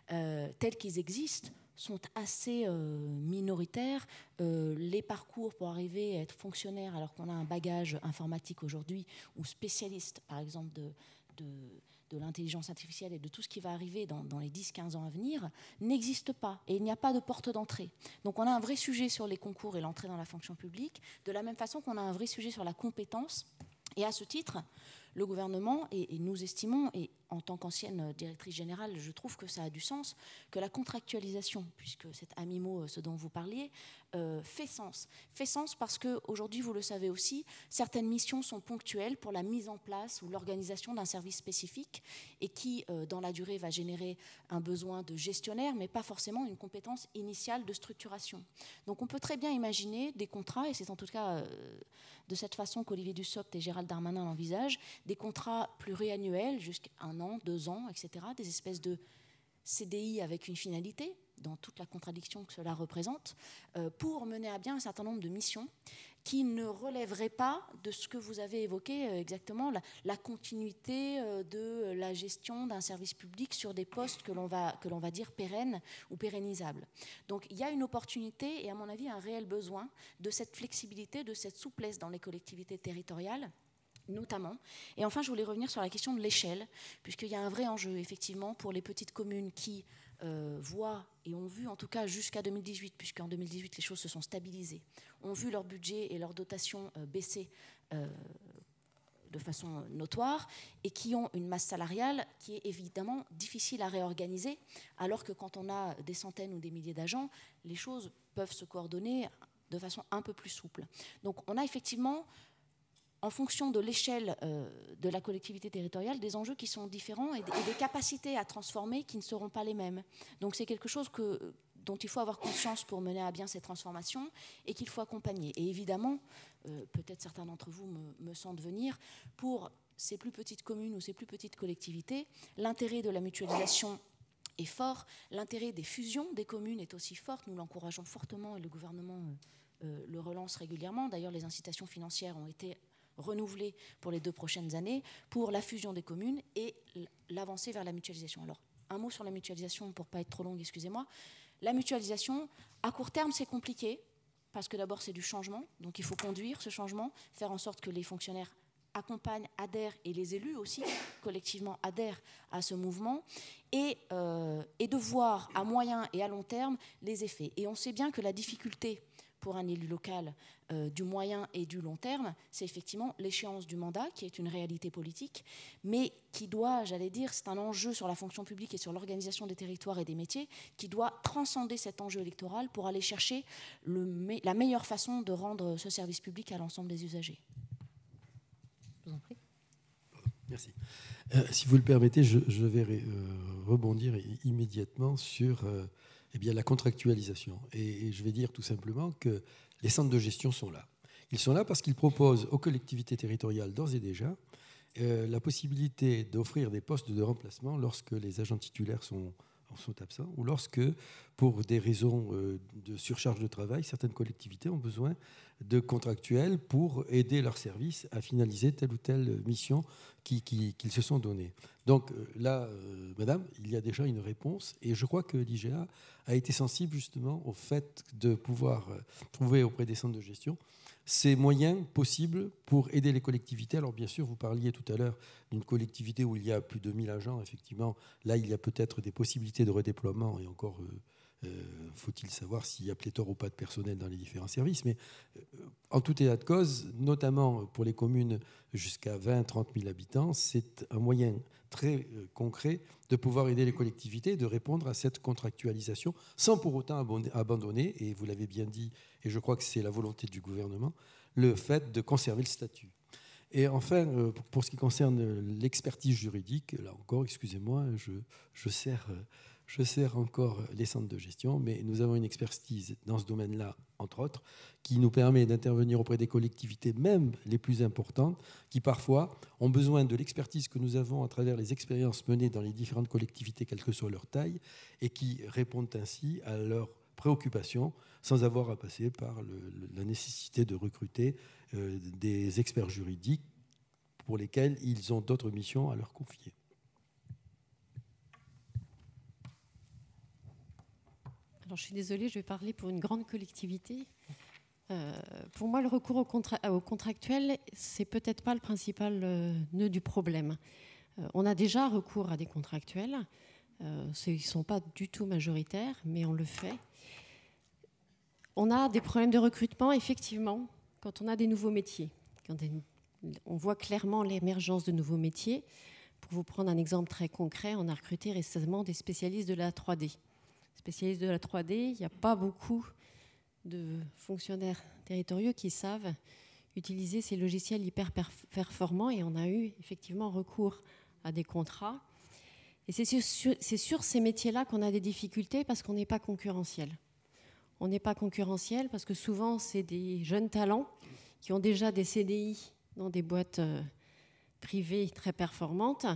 tels qu'ils existent, sont assez minoritaires. Les parcours pour arriver à être fonctionnaire alors qu'on a un bagage informatique aujourd'hui ou spécialiste, par exemple, de l'intelligence artificielle et de tout ce qui va arriver dans les 10-15 ans à venir, n'existent pas. Et il n'y a pas de porte d'entrée. Donc on a un vrai sujet sur les concours et l'entrée dans la fonction publique, de la même façon qu'on a un vrai sujet sur la compétence. Et à ce titre, le gouvernement, et nous estimons, et en tant qu'ancienne directrice générale, je trouve que ça a du sens, que la contractualisation, puisque c'est à mi-mot ce dont vous parliez, fait sens. Fait sens parce qu'aujourd'hui, vous le savez aussi, certaines missions sont ponctuelles pour la mise en place ou l'organisation d'un service spécifique et qui, dans la durée, va générer un besoin de gestionnaire, mais pas forcément une compétence initiale de structuration. Donc on peut très bien imaginer des contrats, et c'est en tout cas de cette façon qu'Olivier Dussopt et Gérald Darmanin l'envisagent, des contrats pluriannuels, jusqu'à 1 an, 2 ans, etc., des espèces de CDI avec une finalité, dans toute la contradiction que cela représente, pour mener à bien un certain nombre de missions qui ne relèveraient pas de ce que vous avez évoqué exactement, la continuité de la gestion d'un service public sur des postes que l'on va dire pérennes ou pérennisables. Donc il y a une opportunité et à mon avis un réel besoin de cette flexibilité, de cette souplesse dans les collectivités territoriales, notamment. Et enfin, je voulais revenir sur la question de l'échelle, puisqu'il y a un vrai enjeu, effectivement, pour les petites communes qui voient, et ont vu en tout cas jusqu'à 2018, puisqu'en 2018, les choses se sont stabilisées, ont vu leur budget et leur dotation baisser de façon notoire, et qui ont une masse salariale qui est évidemment difficile à réorganiser, alors que quand on a des centaines ou des milliers d'agents, les choses peuvent se coordonner de façon un peu plus souple. Donc on a effectivement, en fonction de l'échelle de la collectivité territoriale, des enjeux qui sont différents et des capacités à transformer qui ne seront pas les mêmes. Donc c'est quelque chose dont il faut avoir conscience pour mener à bien ces transformations et qu'il faut accompagner. Et évidemment, peut-être certains d'entre vous me sentent venir, pour ces plus petites communes ou ces plus petites collectivités, l'intérêt de la mutualisation est fort, l'intérêt des fusions des communes est aussi fort, nous l'encourageons fortement et le gouvernement le relance régulièrement. D'ailleurs, les incitations financières ont été renouvelées pour les 2 prochaines années pour la fusion des communes et l'avancée vers la mutualisation. Alors, un mot sur la mutualisation pour ne pas être trop longue, excusez-moi. La mutualisation, à court terme, c'est compliqué parce que d'abord, c'est du changement. Donc, il faut conduire ce changement, faire en sorte que les fonctionnaires accompagnent, adhèrent, et les élus aussi, collectivement, adhèrent à ce mouvement, et de voir à moyen et à long terme les effets. Et on sait bien que la difficulté pour un élu local du moyen et du long terme, c'est effectivement l'échéance du mandat, qui est une réalité politique, mais qui doit, j'allais dire, c'est un enjeu sur la fonction publique et sur l'organisation des territoires et des métiers, qui doit transcender cet enjeu électoral pour aller chercher la meilleure façon de rendre ce service public à l'ensemble des usagers. Je vous en prie. Merci. Si vous le permettez, je vais rebondir immédiatement sur la contractualisation. Et je vais dire tout simplement que les centres de gestion sont là. Ils sont là parce qu'ils proposent aux collectivités territoriales, d'ores et déjà, la possibilité d'offrir des postes de remplacement lorsque les agents titulaires sont absents ou lorsque, pour des raisons de surcharge de travail, certaines collectivités ont besoin de contractuels pour aider leurs services à finaliser telle ou telle mission qu'ils se sont donnés. Donc là, madame, il y a déjà une réponse et je crois que l'IGA a été sensible justement au fait de pouvoir trouver auprès des centres de gestion ces moyens possibles pour aider les collectivités. Alors bien sûr, vous parliez tout à l'heure d'une collectivité où il y a plus de 1000 agents. Effectivement, là, il y a peut-être des possibilités de redéploiement et encore, Faut-il savoir s'il y a pléthore ou pas de personnel dans les différents services. Mais en tout état de cause, notamment pour les communes jusqu'à 20-30 000 habitants, c'est un moyen très concret de pouvoir aider les collectivités, de répondre à cette contractualisation sans pour autant abandonner, et vous l'avez bien dit, et je crois que c'est la volonté du gouvernement, le fait de conserver le statut. Et enfin, pour ce qui concerne l'expertise juridique, là encore, excusez-moi, je sers encore les centres de gestion, mais nous avons une expertise dans ce domaine-là, entre autres, qui nous permet d'intervenir auprès des collectivités, même les plus importantes, qui parfois ont besoin de l'expertise que nous avons à travers les expériences menées dans les différentes collectivités, quelle que soit leur taille, et qui répondent ainsi à leurs préoccupations sans avoir à passer par la nécessité de recruter des experts juridiques pour lesquels ils ont d'autres missions à leur confier. Alors, je suis désolée, je vais parler pour une grande collectivité. Pour moi, le recours au contractuel, c'est peut-être pas le principal nœud du problème. On a déjà recours à des contractuels. Ils ne sont pas du tout majoritaires, mais on le fait. On a des problèmes de recrutement, effectivement, quand on a des nouveaux métiers. On voit clairement l'émergence de nouveaux métiers. Pour vous prendre un exemple très concret, on a recruté récemment des spécialistes de la 3D. Spécialistes de la 3D, il n'y a pas beaucoup de fonctionnaires territoriaux qui savent utiliser ces logiciels hyper performants, et on a eu effectivement recours à des contrats. Et c'est sur ces métiers-là qu'on a des difficultés parce qu'on n'est pas concurrentiel. On n'est pas concurrentiel parce que souvent, c'est des jeunes talents qui ont déjà des CDI dans des boîtes privées très performantes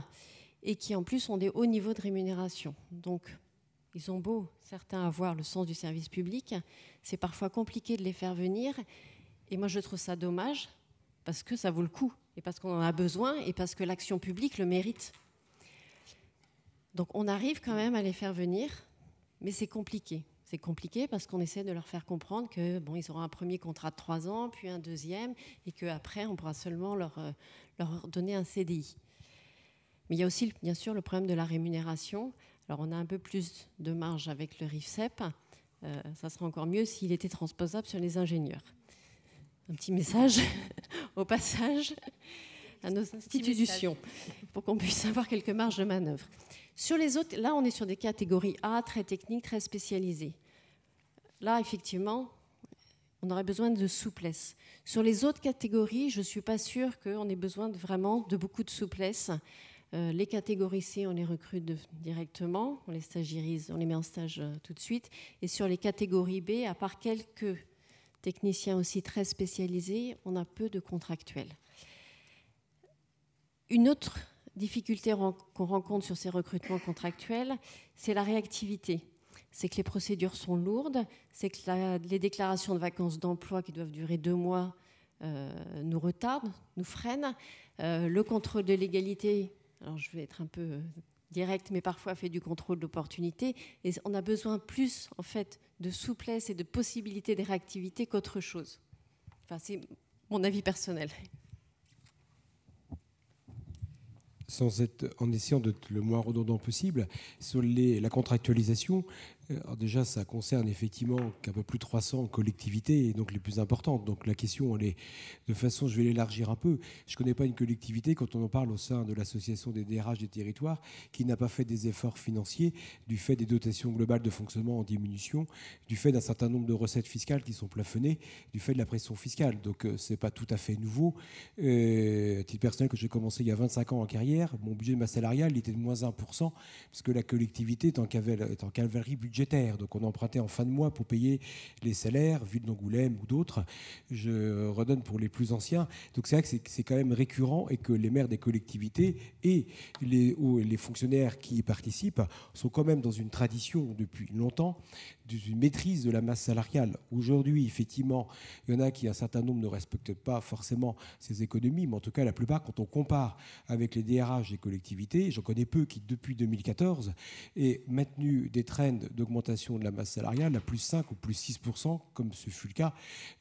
et qui en plus ont des hauts niveaux de rémunération. Donc, ils ont beau, certains, avoir le sens du service public, c'est parfois compliqué de les faire venir. Et moi, je trouve ça dommage parce que ça vaut le coup et parce qu'on en a besoin et parce que l'action publique le mérite. Donc, on arrive quand même à les faire venir, mais c'est compliqué. C'est compliqué parce qu'on essaie de leur faire comprendre que ils auront un premier contrat de 3 ans, puis un deuxième, et qu'après, on pourra seulement leur donner un CDI. Mais il y a aussi, bien sûr, le problème de la rémunération. Alors, on a un peu plus de marge avec le RIFSEP. Ça serait encore mieux s'il était transposable sur les ingénieurs. Un petit message au passage à nos institutions pour qu'on puisse avoir quelques marges de manœuvre. Sur les autres, là, on est sur des catégories A, très techniques, très spécialisées. Là, effectivement, on aurait besoin de souplesse. Sur les autres catégories, je ne suis pas sûre qu'on ait besoin vraiment de beaucoup de souplesse. Les catégories C, on les recrute directement, on les stagiarise, on les met en stage tout de suite. Et sur les catégories B, à part quelques techniciens aussi très spécialisés, on a peu de contractuels. Une autre difficulté qu'on rencontre sur ces recrutements contractuels, c'est la réactivité. C'est que les procédures sont lourdes, c'est que les déclarations de vacances d'emploi qui doivent durer 2 mois nous retardent, nous freinent. Le contrôle de légalité, alors je vais être un peu directe, mais parfois fait du contrôle d'opportunité. Et on a besoin plus en fait de souplesse et de possibilité de réactivité qu'autre chose. Enfin, c'est mon avis personnel. En essayant d'être le moins redondant possible, sur la contractualisation, alors déjà, ça concerne effectivement qu'un peu plus de 300 collectivités, et donc les plus importantes. Donc la question, elle est, de façon, je vais l'élargir un peu. Je ne connais pas une collectivité, quand on en parle au sein de l'association des DRH des territoires, qui n'a pas fait des efforts financiers du fait des dotations globales de fonctionnement en diminution, du fait d'un certain nombre de recettes fiscales qui sont plafonnées, du fait de la pression fiscale. Donc ce n'est pas tout à fait nouveau. À titre personnel, que j'ai commencé il y a 25 ans en carrière, mon budget de masse salariale il était de moins 1%, parce que la collectivité est en cavalerie budgétaire. Donc on empruntait en fin de mois pour payer les salaires, Ville d'Angoulême ou d'autres. Je redonne pour les plus anciens. Donc c'est vrai que c'est quand même récurrent et que les maires des collectivités et les fonctionnaires qui y participent sont quand même dans une tradition depuis longtemps d'une maîtrise de la masse salariale. Aujourd'hui, effectivement, il y en a qui, un certain nombre, ne respectent pas forcément ces économies, mais en tout cas, la plupart, quand on compare avec les DRH des collectivités, j'en connais peu qui, depuis 2014, aient maintenu des trends d'augmentation de la masse salariale à plus 5 ou plus 6%, comme ce fut le cas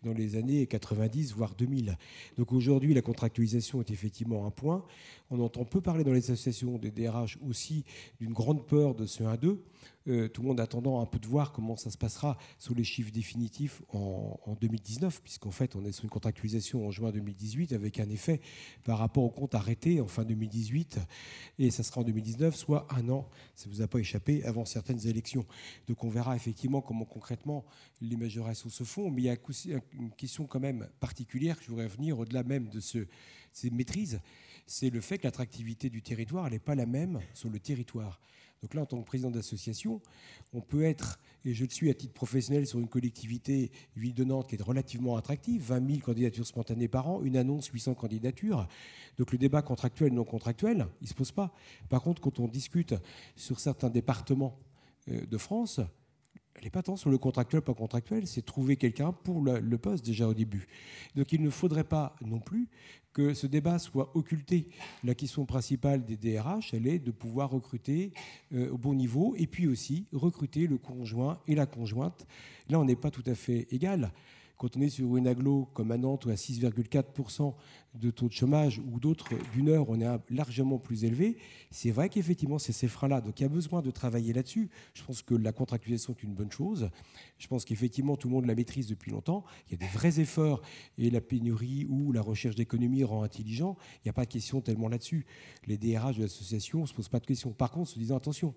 dans les années 90, voire 2000. Donc aujourd'hui, la contractualisation est effectivement un point. On entend peu parler dans les associations des DRH aussi d'une grande peur de ce 1-2. tout le monde attendant un peu de voir comment ça se passera sur les chiffres définitifs en 2019, puisqu'en fait, on est sur une contractualisation en juin 2018 avec un effet par rapport au compte arrêté en fin 2018, et ça sera en 2019, soit un an, ça ne vous a pas échappé, avant certaines élections. Donc on verra effectivement comment concrètement les majorations se font, mais il y a une question quand même particulière que je voudrais revenir au-delà même de ces maîtrises, c'est le fait que l'attractivité du territoire, elle n'est pas la même sur le territoire. Donc là, en tant que président d'association, on peut être, et je le suis à titre professionnel, sur une collectivité, Ville de Nantes, qui est relativement attractive, 20 000 candidatures spontanées par an, une annonce, 800 candidatures. Donc le débat contractuel, non contractuel, il ne se pose pas. Par contre, quand on discute sur certains départements de France, elle n'est pas tant sur le contractuel, pas contractuel, c'est trouver quelqu'un pour le poste déjà au début. Donc il ne faudrait pas non plus que ce débat soit occulté. La question principale des DRH, elle est de pouvoir recruter au bon niveau et puis aussi recruter le conjoint et la conjointe. Là, on n'est pas tout à fait égal. Quand on est sur une agglo comme à Nantes où à 6,4% de taux de chômage ou d'autres d'une heure, on est largement plus élevé, c'est vrai qu'effectivement, c'est ces freins-là. Donc il y a besoin de travailler là-dessus. Je pense que la contractualisation est une bonne chose. Je pense qu'effectivement, tout le monde la maîtrise depuis longtemps. Il y a des vrais efforts et la pénurie ou la recherche d'économie rend intelligent. Il n'y a pas de question tellement là-dessus. Les DRH de l'association ne se posent pas de questions. Par contre, se disant attention,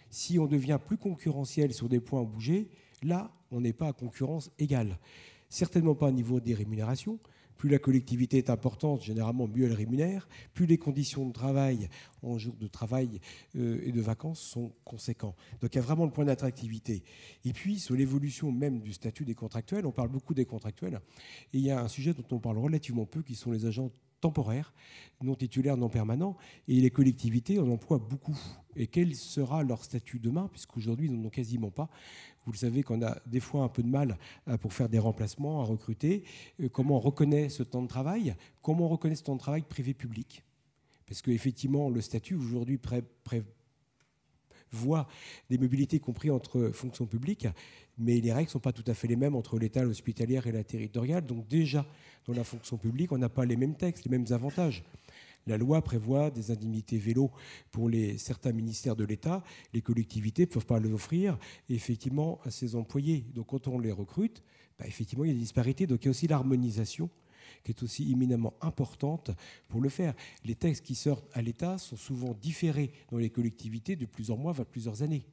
si on devient plus concurrentiel sur des points à bouger, là, on n'est pas à concurrence égale. Certainement pas au niveau des rémunérations. Plus la collectivité est importante, généralement mieux elle rémunère. Plus les conditions de travail en jours de travail et de vacances sont conséquents. Donc il y a vraiment le point d'attractivité. Et puis sur l'évolution même du statut des contractuels, on parle beaucoup des contractuels. Et il y a un sujet dont on parle relativement peu, qui sont les agents temporaires, non titulaires, non permanents. Et les collectivités en emploient beaucoup. Et quel sera leur statut demain, puisqu'aujourd'hui, ils n'en ont quasiment pas. Vous le savez qu'on a des fois un peu de mal pour faire des remplacements, à recruter. Comment on reconnaît ce temps de travail ? Comment on reconnaît ce temps de travail privé-public ? Parce qu'effectivement, le statut aujourd'hui prévoit des mobilités compris entre fonctions publiques, mais les règles ne sont pas tout à fait les mêmes entre l'État, l'hospitalière et la territoriale. Donc déjà, dans la fonction publique, on n'a pas les mêmes textes, les mêmes avantages. La loi prévoit des indemnités vélo pour certains ministères de l'État. Les collectivités ne peuvent pas les offrir effectivement à ses employés. Donc quand on les recrute, effectivement, il y a des disparités. Donc il y a aussi l'harmonisation qui est aussi éminemment importante pour le faire. Les textes qui sortent à l'État sont souvent différés dans les collectivités de plusieurs mois, voire plusieurs années.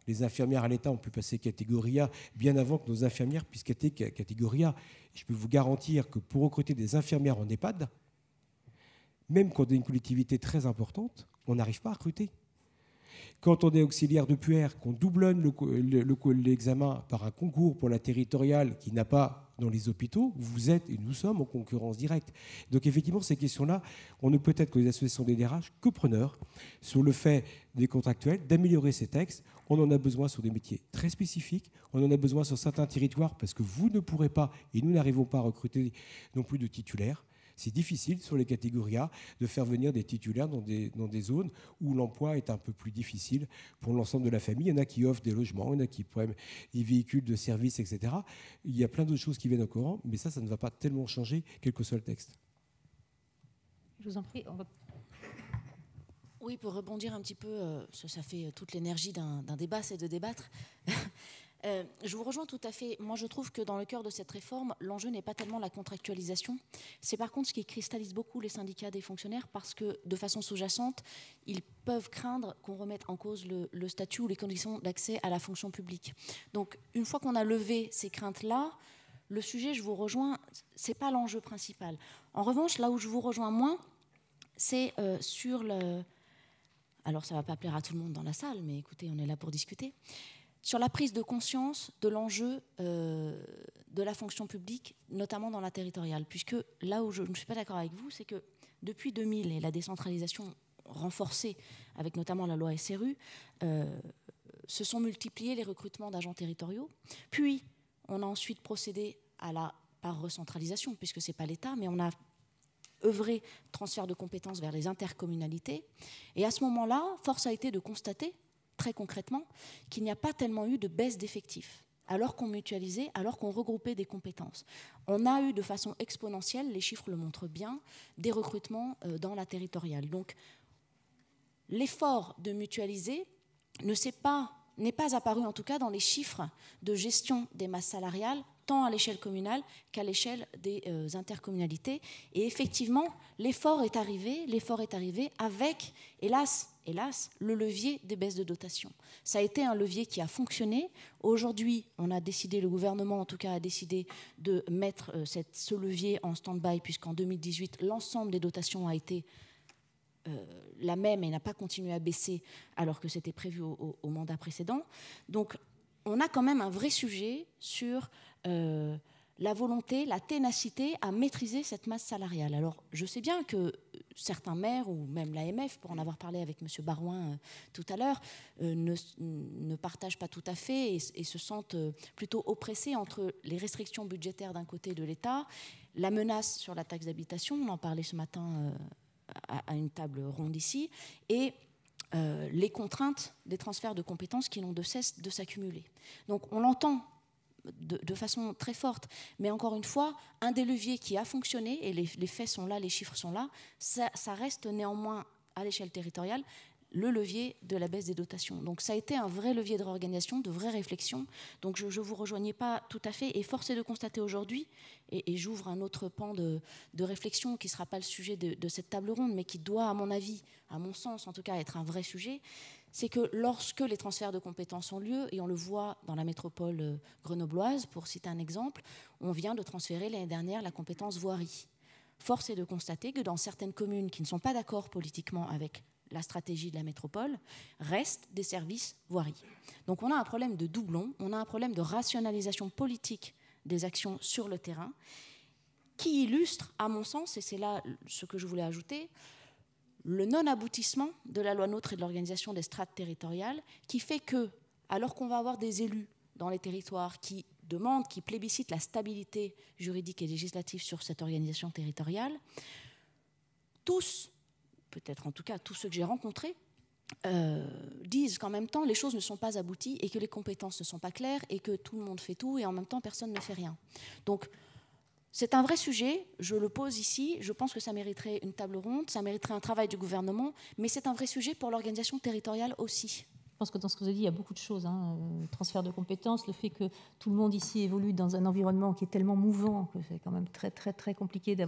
Les infirmières à l'État ont pu passer catégorie A bien avant que nos infirmières puissent quitter catégorie A. Je peux vous garantir que pour recruter des infirmières en EHPAD, même quand on a une collectivité très importante, on n'arrive pas à recruter. Quand on est auxiliaire de puer, qu'on doublonne l'examen par un concours pour la territoriale qui n'a pas dans les hôpitaux, vous êtes et nous sommes en concurrence directe. Donc effectivement, ces questions-là, on ne peut être que les associations des DRH que preneurs sur le fait des contractuels, d'améliorer ces textes. On en a besoin sur des métiers très spécifiques, on en a besoin sur certains territoires parce que vous ne pourrez pas, et nous n'arrivons pas à recruter non plus de titulaires. C'est difficile sur les catégories A de faire venir des titulaires dans des zones où l'emploi est un peu plus difficile pour l'ensemble de la famille. Il y en a qui offrent des logements, il y en a qui prennent des véhicules de service, etc. Il y a plein d'autres choses qui viennent au courant, mais ça ne va pas tellement changer, quel que soit le texte. Je vous en prie. Oui, pour rebondir un petit peu, ça fait toute l'énergie d'un débat, c'est de débattre. Je vous rejoins tout à fait. Moi, je trouve que dans le cœur de cette réforme, l'enjeu n'est pas tellement la contractualisation. C'est par contre ce qui cristallise beaucoup les syndicats des fonctionnaires parce que, de façon sous-jacente, ils peuvent craindre qu'on remette en cause le statut ou les conditions d'accès à la fonction publique. Donc, une fois qu'on a levé ces craintes-là, le sujet, je vous rejoins, ce n'est pas l'enjeu principal. En revanche, là où je vous rejoins moins, c'est sur le... Alors, ça ne va pas plaire à tout le monde dans la salle, mais écoutez, on est là pour discuter. Sur la prise de conscience de l'enjeu de la fonction publique, notamment dans la territoriale. Puisque là où je ne suis pas d'accord avec vous, c'est que depuis 2000 et la décentralisation renforcée, avec notamment la loi SRU, se sont multipliés les recrutements d'agents territoriaux. Puis, on a ensuite procédé par recentralisation, puisque ce n'est pas l'État, mais on a œuvré transfert de compétences vers les intercommunalités. Et à ce moment-là, force a été de constater, très concrètement, qu'il n'y a pas tellement eu de baisse d'effectifs, alors qu'on mutualisait, alors qu'on regroupait des compétences. On a eu de façon exponentielle, les chiffres le montrent bien, des recrutements dans la territoriale. Donc, l'effort de mutualiser ne s'est pas n'est pas apparu, en tout cas dans les chiffres de gestion des masses salariales, tant à l'échelle communale qu'à l'échelle des intercommunalités. Et effectivement, l'effort est arrivé avec, hélas, le levier des baisses de dotation. Ça a été un levier qui a fonctionné. Aujourd'hui, le gouvernement en tout cas a décidé de mettre ce levier en stand-by, puisqu'en 2018, l'ensemble des dotations a été la même et n'a pas continué à baisser alors que c'était prévu au mandat précédent. Donc on a quand même un vrai sujet sur la volonté, la ténacité à maîtriser cette masse salariale. Alors je sais bien que certains maires, ou même l'AMF, pour en avoir parlé avec M. Barouin tout à l'heure, ne partagent pas tout à fait et se sentent plutôt oppressés entre les restrictions budgétaires d'un côté de l'État, la menace sur la taxe d'habitation, on en parlait ce matin à une table ronde ici, et les contraintes des transferts de compétences qui n'ont de cesse de s'accumuler. Donc on l'entend de façon très forte, mais encore une fois, un des leviers qui a fonctionné, et les faits sont là, les chiffres sont là, ça reste néanmoins à l'échelle territoriale le levier de la baisse des dotations. Donc ça a été un vrai levier de réorganisation, de vraie réflexion. Donc je ne vous rejoignais pas tout à fait, et force est de constater aujourd'hui, et j'ouvre un autre pan de réflexion qui ne sera pas le sujet de cette table ronde, mais qui doit, à mon avis, à mon sens en tout cas, être un vrai sujet, c'est que lorsque les transferts de compétences ont lieu, et on le voit dans la métropole grenobloise, pour citer un exemple, on vient de transférer l'année dernière la compétence voirie. Force est de constater que dans certaines communes qui ne sont pas d'accord politiquement avec la stratégie de la métropole, restent des services voirie. Donc on a un problème de doublon, on a un problème de rationalisation politique des actions sur le terrain, qui illustre, à mon sens, et c'est là ce que je voulais ajouter, le non-aboutissement de la loi NOTRe et de l'organisation des strates territoriales, qui fait que, alors qu'on va avoir des élus dans les territoires qui demandent, qui plébiscitent la stabilité juridique et législative sur cette organisation territoriale, tous, peut-être en tout cas tous ceux que j'ai rencontrés, disent qu'en même temps les choses ne sont pas abouties et que les compétences ne sont pas claires et que tout le monde fait tout et en même temps personne ne fait rien. Donc c'est un vrai sujet, je le pose ici, je pense que ça mériterait une table ronde, ça mériterait un travail du gouvernement, mais c'est un vrai sujet pour l'organisation territoriale aussi. Je pense que dans ce que vous avez dit, il y a beaucoup de choses. Transfert de compétences, le fait que tout le monde ici évolue dans un environnement qui est tellement mouvant que c'est quand même très, très, très compliqué de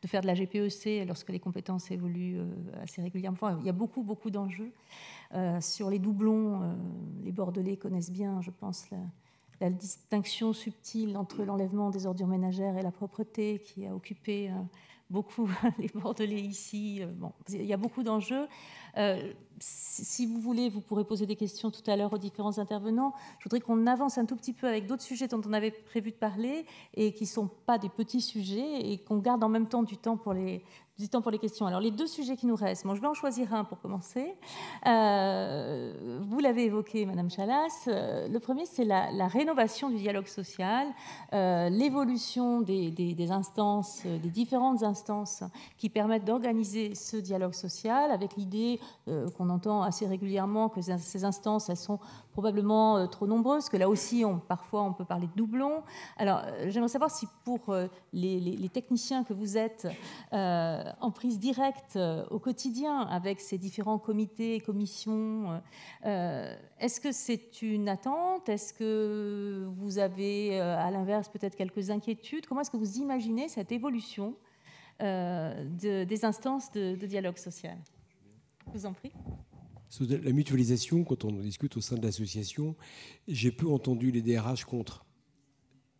faire de la GPEC lorsque les compétences évoluent assez régulièrement. Enfin, il y a beaucoup, beaucoup d'enjeux. Sur les doublons, les Bordelais connaissent bien, je pense, la distinction subtile entre l'enlèvement des ordures ménagères et la propreté qui a occupé beaucoup les Bordelais ici. Bon, il y a beaucoup d'enjeux. Si vous voulez, vous pourrez poser des questions tout à l'heure aux différents intervenants. Je voudrais qu'on avance un tout petit peu avec d'autres sujets dont on avait prévu de parler et qui ne sont pas des petits sujets et qu'on garde en même temps du temps pour les questions. Alors, les deux sujets qui nous restent, je vais en choisir un pour commencer. Vous l'avez évoqué, Madame Chalas. Le premier, c'est la rénovation du dialogue social, l'évolution des instances, des différentes instances qui permettent d'organiser ce dialogue social, avec l'idée qu'on entend assez régulièrement que ces instances, elles sont probablement trop nombreuses, que là aussi, parfois, on peut parler de doublons. Alors, j'aimerais savoir si pour les techniciens que vous êtes en prise directe au quotidien avec ces différents comités et commissions, est-ce que c'est une attente? Est-ce que vous avez, à l'inverse, peut-être quelques inquiétudes? Comment est-ce que vous imaginez cette évolution des instances de dialogue social? Je vous en prie. Sur la mutualisation, quand on discute au sein de l'association, j'ai peu entendu les DRH contre.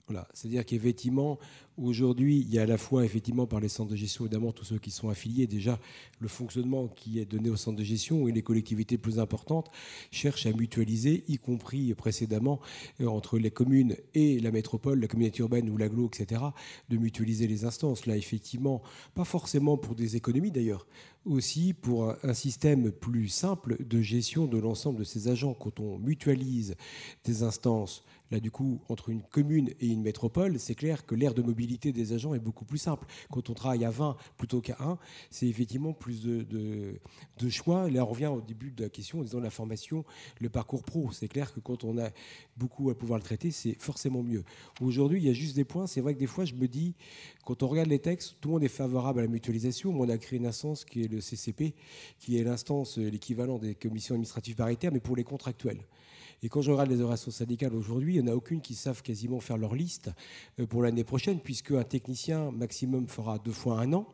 Voilà. C'est-à-dire qu'effectivement, aujourd'hui, il y a à la fois, effectivement, par les centres de gestion, évidemment, tous ceux qui sont affiliés, déjà, le fonctionnement qui est donné aux centres de gestion et les collectivités plus importantes cherchent à mutualiser, y compris précédemment, entre les communes et la métropole, la communauté urbaine ou l'agglo, etc., de mutualiser les instances. Là, effectivement, pas forcément pour des économies, d'ailleurs, aussi pour un système plus simple de gestion de l'ensemble de ces agents. Quand on mutualise des instances, là, du coup, entre une commune et une métropole, c'est clair que l'aire de mobilité des agents est beaucoup plus simple. Quand on travaille à 20 plutôt qu'à 1, c'est effectivement plus de choix. Là, on revient au début de la question en disant la formation, le parcours pro. C'est clair que quand on a beaucoup à pouvoir le traiter, c'est forcément mieux. Aujourd'hui, il y a juste des points. C'est vrai que des fois, je me dis, quand on regarde les textes, tout le monde est favorable à la mutualisation. On a créé une instance qui est le CCP, qui est l'instance, l'équivalent des commissions administratives paritaires, mais pour les contractuels. Et quand je regarde les organisations syndicales aujourd'hui, il n'y en a aucune qui savent quasiment faire leur liste pour l'année prochaine, puisque un technicien maximum fera 2 fois 1 an,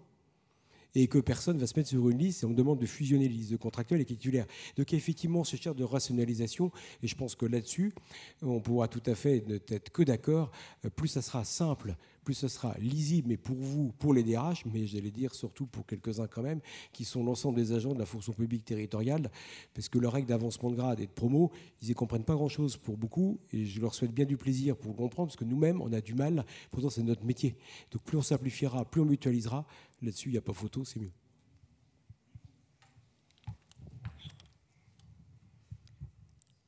et que personne ne va se mettre sur une liste et on me demande de fusionner les listes de contractuels et titulaires. Donc effectivement, on se cherche de rationalisation et je pense que là-dessus, on pourra tout à fait ne être que d'accord. Plus ça sera simple, plus ça sera lisible, mais pour vous, pour les DRH, mais j'allais dire surtout pour quelques-uns quand même, qui sont l'ensemble des agents de la fonction publique territoriale, parce que leurs règles d'avancement de grade et de promo, ils n'y comprennent pas grand-chose pour beaucoup et je leur souhaite bien du plaisir pour le comprendre, parce que nous-mêmes, on a du mal, pourtant c'est notre métier. Donc plus on simplifiera, plus on mutualisera, là-dessus, il n'y a pas photo, c'est mieux.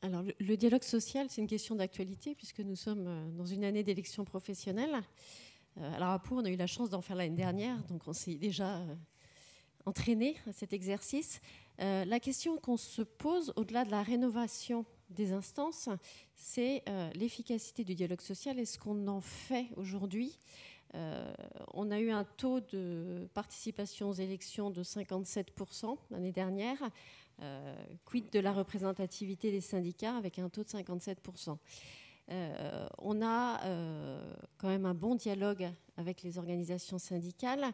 Alors, le dialogue social, c'est une question d'actualité puisque nous sommes dans une année d'élection professionnelle. Alors, à Pau, on a eu la chance d'en faire l'année dernière, donc on s'est déjà entraîné à cet exercice. La question qu'on se pose, au-delà de la rénovation des instances, c'est l'efficacité du dialogue social et ce qu'on en fait aujourd'hui. On a eu un taux de participation aux élections de 57% l'année dernière. Quid de la représentativité des syndicats avec un taux de 57%. On a quand même un bon dialogue avec les organisations syndicales,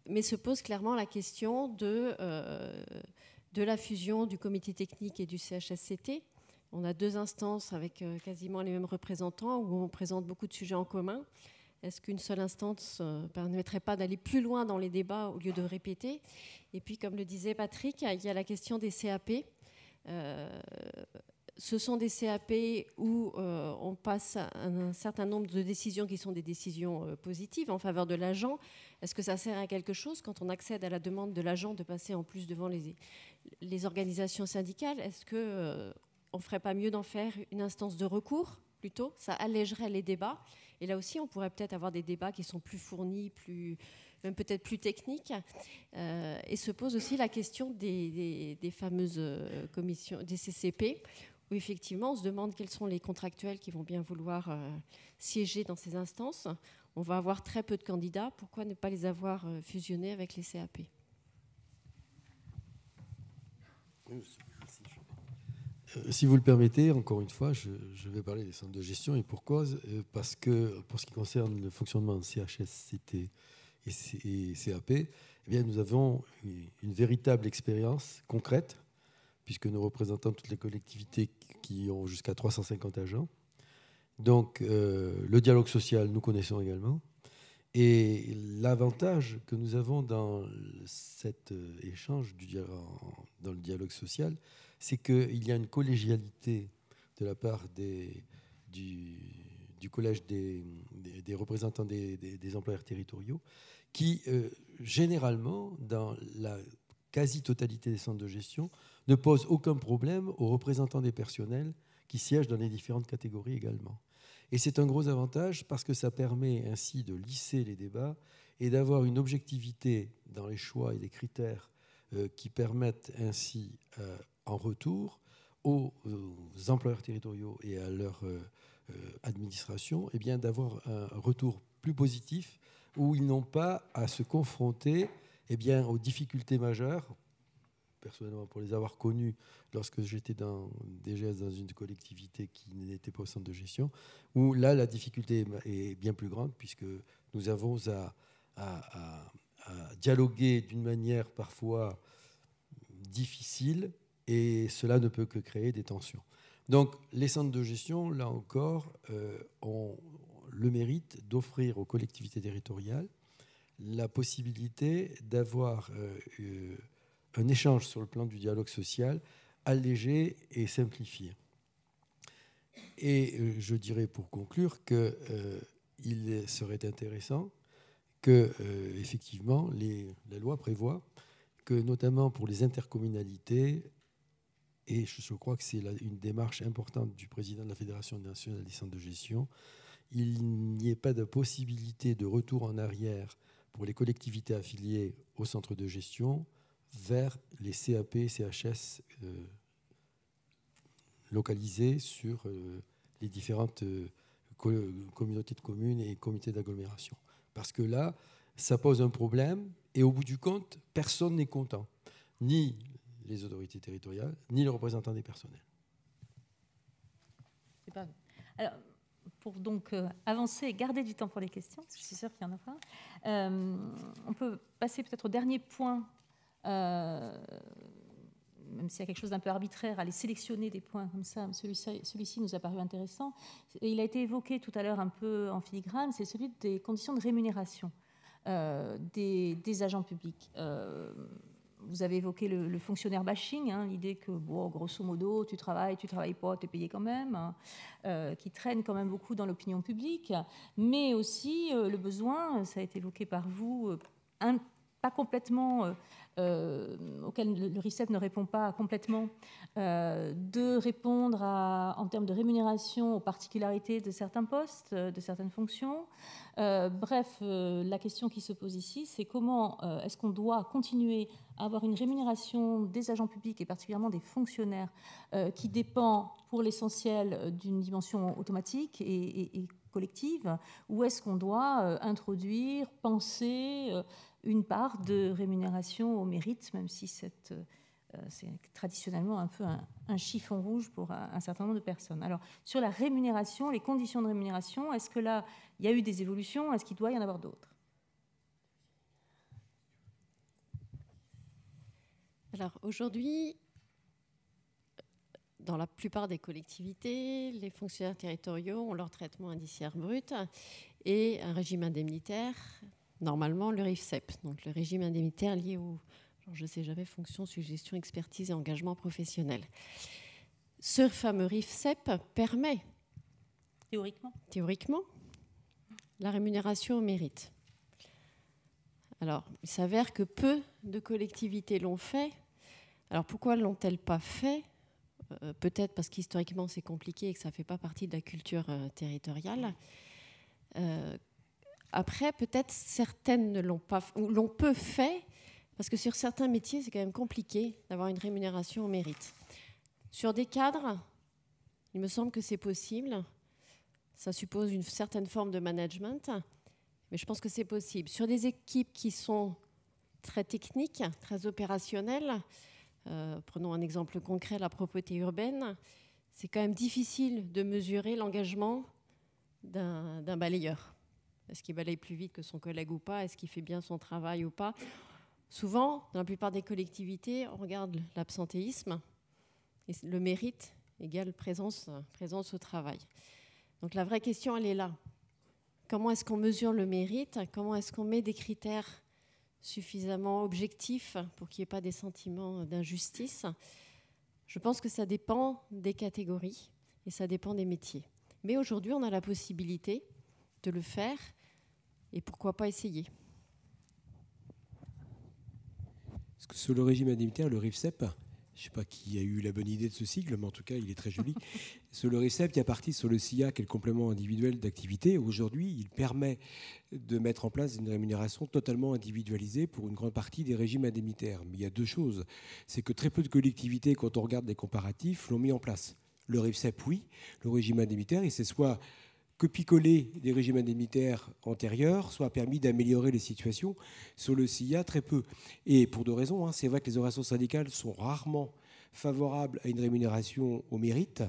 mais se pose clairement la question de la fusion du comité technique et du CHSCT. On a 2 instances avec quasiment les mêmes représentants où on présente beaucoup de sujets en commun. Est-ce qu'une seule instance ne permettrait pas d'aller plus loin dans les débats au lieu de répéter? Et puis, comme le disait Patrick, il y a la question des CAP. Ce sont des CAP où on passe un certain nombre de décisions qui sont des décisions positives en faveur de l'agent. Est-ce que ça sert à quelque chose quand on accède à la demande de l'agent de passer en plus devant les organisations syndicales? Est-ce qu'on ne ferait pas mieux d'en faire une instance de recours plutôt? Ça allégerait les débats. Et là aussi, on pourrait peut-être avoir des débats qui sont plus fournis, même peut-être plus techniques. Et se pose aussi la question des fameuses commissions, des CCP, où effectivement, on se demande quels sont les contractuels qui vont bien vouloir siéger dans ces instances. On va avoir très peu de candidats. Pourquoi ne pas les avoir fusionnés avec les CAP ? Si vous le permettez, encore une fois, je vais parler des centres de gestion et pour cause, parce que pour ce qui concerne le fonctionnement de CHSCT et CAP, eh bien, nous avons une véritable expérience concrète, puisque nous représentons toutes les collectivités qui ont jusqu'à 350 agents. Donc, le dialogue social, nous connaissons également. Et l'avantage que nous avons dans cet échange dans le dialogue social, c'est qu'il y a une collégialité de la part du collège des représentants des employeurs territoriaux qui, généralement, dans la quasi-totalité des centres de gestion, ne posent aucun problème aux représentants des personnels qui siègent dans les différentes catégories également. Et c'est un gros avantage parce que ça permet ainsi de lisser les débats et d'avoir une objectivité dans les choix et les critères qui permettent ainsi, en retour, aux employeurs territoriaux et à leur administration, eh bien, d'avoir un retour plus positif où ils n'ont pas à se confronter eh bien, aux difficultés majeures. Personnellement, pour les avoir connus lorsque j'étais dans DGS dans une collectivité qui n'était pas au centre de gestion, où là, la difficulté est bien plus grande puisque nous avons à dialoguer d'une manière parfois difficile et cela ne peut que créer des tensions. Donc, les centres de gestion, là encore, ont le mérite d'offrir aux collectivités territoriales la possibilité d'avoir un échange sur le plan du dialogue social allégé et simplifié. Et je dirais pour conclure qu'il serait intéressant que, effectivement, la loi prévoit que, notamment pour les intercommunalités, et je crois que c'est une démarche importante du président de la Fédération nationale des centres de gestion, il n'y ait pas de possibilité de retour en arrière pour les collectivités affiliées au centre de gestion vers les CAP, CHS localisés sur les différentes communautés de communes et comités d'agglomération. Parce que là, ça pose un problème et au bout du compte, personne n'est content. Ni les autorités territoriales, ni les représentants des personnels. pas. Alors, pour donc avancer et garder du temps pour les questions, parce que je suis sûre qu'il y en aura, on peut passer peut-être au dernier point, même s'il y a quelque chose d'un peu arbitraire, aller sélectionner des points comme ça. Celui-ci nous a paru intéressant. Il a été évoqué tout à l'heure un peu en filigrane, c'est celui des conditions de rémunération des agents publics. Vous avez évoqué le fonctionnaire bashing, hein, l'idée que, bon, grosso modo, tu travailles pas, tu es payé quand même, hein, qui traîne quand même beaucoup dans l'opinion publique, mais aussi le besoin, ça a été évoqué par vous, pas complètement, auquel le RICEP ne répond pas complètement, de répondre en termes de rémunération aux particularités de certains postes, de certaines fonctions. Bref, la question qui se pose ici, c'est comment est-ce qu'on doit continuer à avoir une rémunération des agents publics et particulièrement des fonctionnaires qui dépend pour l'essentiel d'une dimension automatique et collective, ou est-ce qu'on doit introduire, penser une part de rémunération au mérite, même si c'est traditionnellement un peu un chiffon rouge pour un certain nombre de personnes. Alors, sur la rémunération, les conditions de rémunération, est-ce que là, il y a eu des évolutions? Est-ce qu'il doit y en avoir d'autres? Alors, aujourd'hui, dans la plupart des collectivités, les fonctionnaires territoriaux ont leur traitement indiciaire brut et un régime indemnitaire, normalement le RIFSEP, donc le régime indemnitaire lié au, je ne sais jamais, fonction, suggestion, expertise et engagement professionnel. Ce fameux RIFSEP permet, théoriquement, la rémunération au mérite. Alors, il s'avère que peu de collectivités l'ont fait. Alors, pourquoi ne l'ont-elles pas fait ? Peut-être parce qu'historiquement, c'est compliqué et que ça ne fait pas partie de la culture territoriale. Après, peut-être certaines ne l'ont pas, ou l'ont peu fait, parce que sur certains métiers, c'est quand même compliqué d'avoir une rémunération au mérite. Sur des cadres, il me semble que c'est possible. Ça suppose une certaine forme de management, mais je pense que c'est possible. Sur des équipes qui sont très techniques, très opérationnelles, prenons un exemple concret, la propreté urbaine, c'est quand même difficile de mesurer l'engagement d'un balayeur. Est-ce qu'il balaye plus vite que son collègue ou pas? Est-ce qu'il fait bien son travail ou pas? Souvent, dans la plupart des collectivités, on regarde l'absentéisme et le mérite égale présence au travail. Donc la vraie question, elle est là. Comment est-ce qu'on mesure le mérite? Comment est-ce qu'on met des critères suffisamment objectifs pour qu'il n'y ait pas des sentiments d'injustice? Je pense que ça dépend des catégories et ça dépend des métiers. Mais aujourd'hui, on a la possibilité de le faire et pourquoi pas essayer. Parce que sur le régime indemnitaire, le RIFSEP, je ne sais pas qui a eu la bonne idée de ce sigle, mais en tout cas, il est très joli. Sur le RIFSEP, il y a parti sur le SIA, qui est le complément individuel d'activité. Aujourd'hui, il permet de mettre en place une rémunération totalement individualisée pour une grande partie des régimes indemnitaires. Mais il y a deux choses. C'est que très peu de collectivités, quand on regarde les comparatifs, l'ont mis en place. Le RIFSEP, oui. Le régime indemnitaire, il s'est soit copier-coller des régimes indemnitaires antérieurs, soit permis d'améliorer les situations. Sur le SIA, très peu. Et pour deux raisons. C'est vrai que les organisations syndicales sont rarement favorables à une rémunération au mérite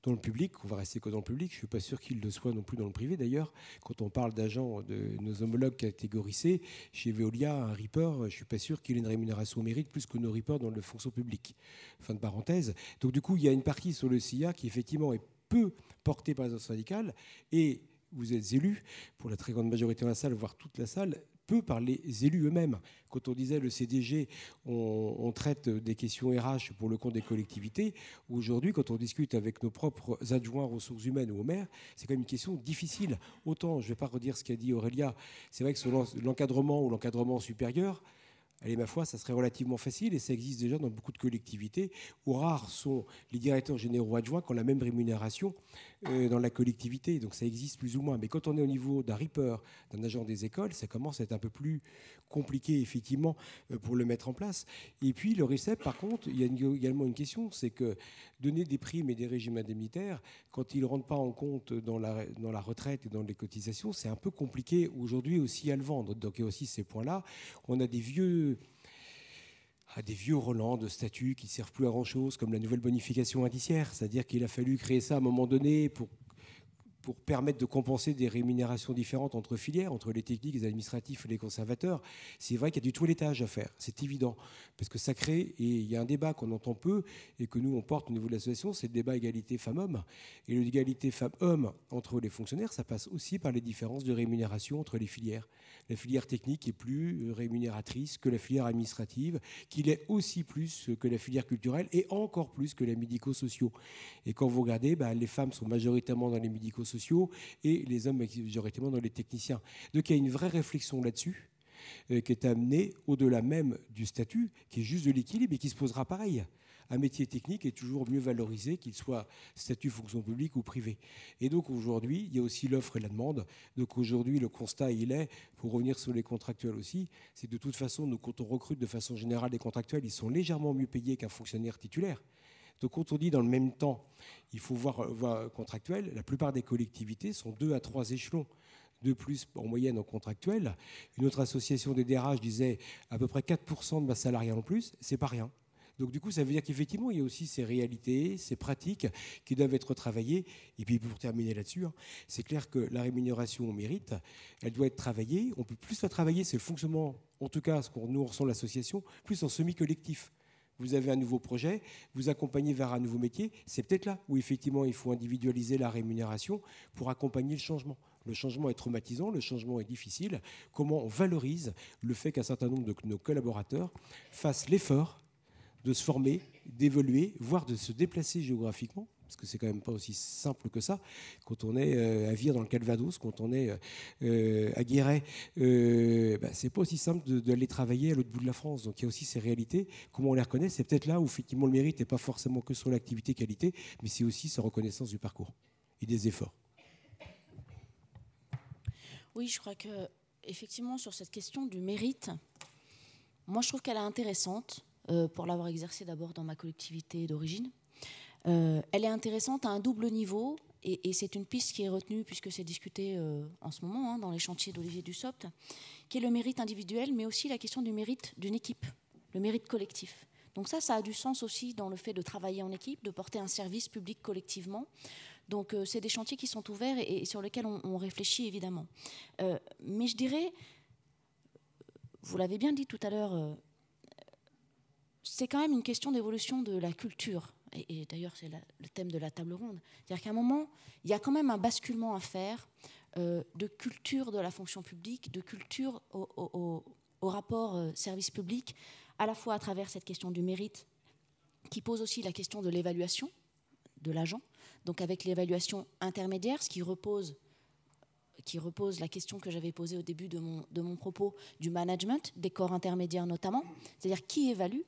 dans le public. On va rester que dans le public. Je ne suis pas sûr qu'ils le soient non plus dans le privé, d'ailleurs. Quand on parle d'agents de nos homologues catégorie C, chez Veolia, un Reaper, je ne suis pas sûr qu'il ait une rémunération au mérite plus que nos Reapers dans la fonction publique. Fin de parenthèse. Donc du coup, il y a une partie sur le SIA qui effectivement est peu porté par les organisations syndicales, et vous êtes élus, pour la très grande majorité de la salle, voire toute la salle, peu par les élus eux-mêmes. Quand on disait le CDG, on traite des questions RH pour le compte des collectivités. Aujourd'hui, quand on discute avec nos propres adjoints ressources humaines ou au maire, c'est quand même une question difficile. Autant, je ne vais pas redire ce qu'a dit Aurélia, c'est vrai que sur l'encadrement ou l'encadrement supérieur, allez, ma foi, ça serait relativement facile et ça existe déjà dans beaucoup de collectivités où rares sont les directeurs généraux adjoints qui ont la même rémunération dans la collectivité. Donc ça existe plus ou moins. Mais quand on est au niveau d'un Reaper, d'un agent des écoles, ça commence à être un peu plus compliqué, effectivement, pour le mettre en place. Et puis, le RICEP, par contre, il y a également une question, c'est que donner des primes et des régimes indemnitaires, quand ils ne rentrent pas en compte dans la retraite et dans les cotisations, c'est un peu compliqué aujourd'hui aussi à le vendre. Donc il y a aussi ces points-là. On a des vieux à des vieux relents de statuts qui ne servent plus à grand-chose, comme la nouvelle bonification indiciaire. C'est-à-dire qu'il a fallu créer ça à un moment donné pour permettre de compenser des rémunérations différentes entre filières, entre les techniques, les administratifs et les conservateurs. C'est vrai qu'il y a du toilettage à faire, c'est évident, parce que ça crée, et il y a un débat qu'on entend peu, et que nous on porte au niveau de l'association, c'est le débat égalité femmes-hommes. Et l'égalité femmes-hommes entre les fonctionnaires, ça passe aussi par les différences de rémunération entre les filières. La filière technique est plus rémunératrice que la filière administrative, qu'il est aussi plus que la filière culturelle, et encore plus que les médico-sociaux. Et quand vous regardez, les femmes sont majoritairement dans les médico-sociaux, et les hommes majoritairement dans les techniciens. Donc il y a une vraie réflexion là-dessus qui est amenée au-delà même du statut, qui est juste de l'équilibre et qui se posera pareil. Un métier technique est toujours mieux valorisé, qu'il soit statut fonction publique ou privé. Et donc aujourd'hui, il y a aussi l'offre et la demande. Donc aujourd'hui, le constat, il est, pour revenir sur les contractuels aussi, c'est de toute façon, nous, quand on recrute de façon générale les contractuels, ils sont légèrement mieux payés qu'un fonctionnaire titulaire. Donc quand on dit dans le même temps, il faut voir contractuel, la plupart des collectivités sont 2 à 3 échelons de plus en moyenne en contractuel. Une autre association des DRH disait à peu près 4% de masse salariale en plus, c'est pas rien. Donc du coup, ça veut dire qu'effectivement, il y a aussi ces réalités, ces pratiques qui doivent être travaillées. Et puis pour terminer là-dessus, c'est clair que la rémunération au mérite, elle doit être travaillée. On peut plus la travailler, c'est le fonctionnement, en tout cas ce qu'on nous ressent l'association, plus en semi-collectif. Vous avez un nouveau projet, vous accompagnez vers un nouveau métier, c'est peut-être là où effectivement il faut individualiser la rémunération pour accompagner le changement. Le changement est traumatisant, le changement est difficile. Comment on valorise le fait qu'un certain nombre de nos collaborateurs fassent l'effort de se former, d'évoluer, voire de se déplacer géographiquement, parce que c'est quand même pas aussi simple que ça. Quand on est à Vire dans le Calvados, quand on est à Guéret, c'est pas aussi simple d'aller travailler à l'autre bout de la France. Donc il y a aussi ces réalités. Comment on les reconnaît? C'est peut-être là où effectivement le mérite n'est pas forcément que sur l'activité qualité, mais c'est aussi sa reconnaissance du parcours et des efforts. Oui, je crois que effectivement sur cette question du mérite, moi je trouve qu'elle est intéressante pour l'avoir exercée d'abord dans ma collectivité d'origine. Elle est intéressante à un double niveau, et c'est une piste qui est retenue puisque c'est discuté en ce moment dans les chantiers d'Olivier Dussopt, qui est le mérite individuel, mais aussi la question du mérite d'une équipe, le mérite collectif. Donc ça a du sens aussi dans le fait de travailler en équipe, de porter un service public collectivement. Donc c'est des chantiers qui sont ouverts et sur lesquels on réfléchit évidemment. Mais je dirais, vous l'avez bien dit tout à l'heure, c'est quand même une question d'évolution de la culture. Et d'ailleurs, c'est le thème de la table ronde. C'est-à-dire qu'à un moment, il y a quand même un basculement à faire de culture de la fonction publique, de culture au rapport service public, à la fois à travers cette question du mérite, qui pose aussi la question de l'évaluation de l'agent, donc avec l'évaluation intermédiaire, ce qui repose la question que j'avais posée au début de mon propos, du management, des corps intermédiaires notamment, c'est-à-dire qui évalue.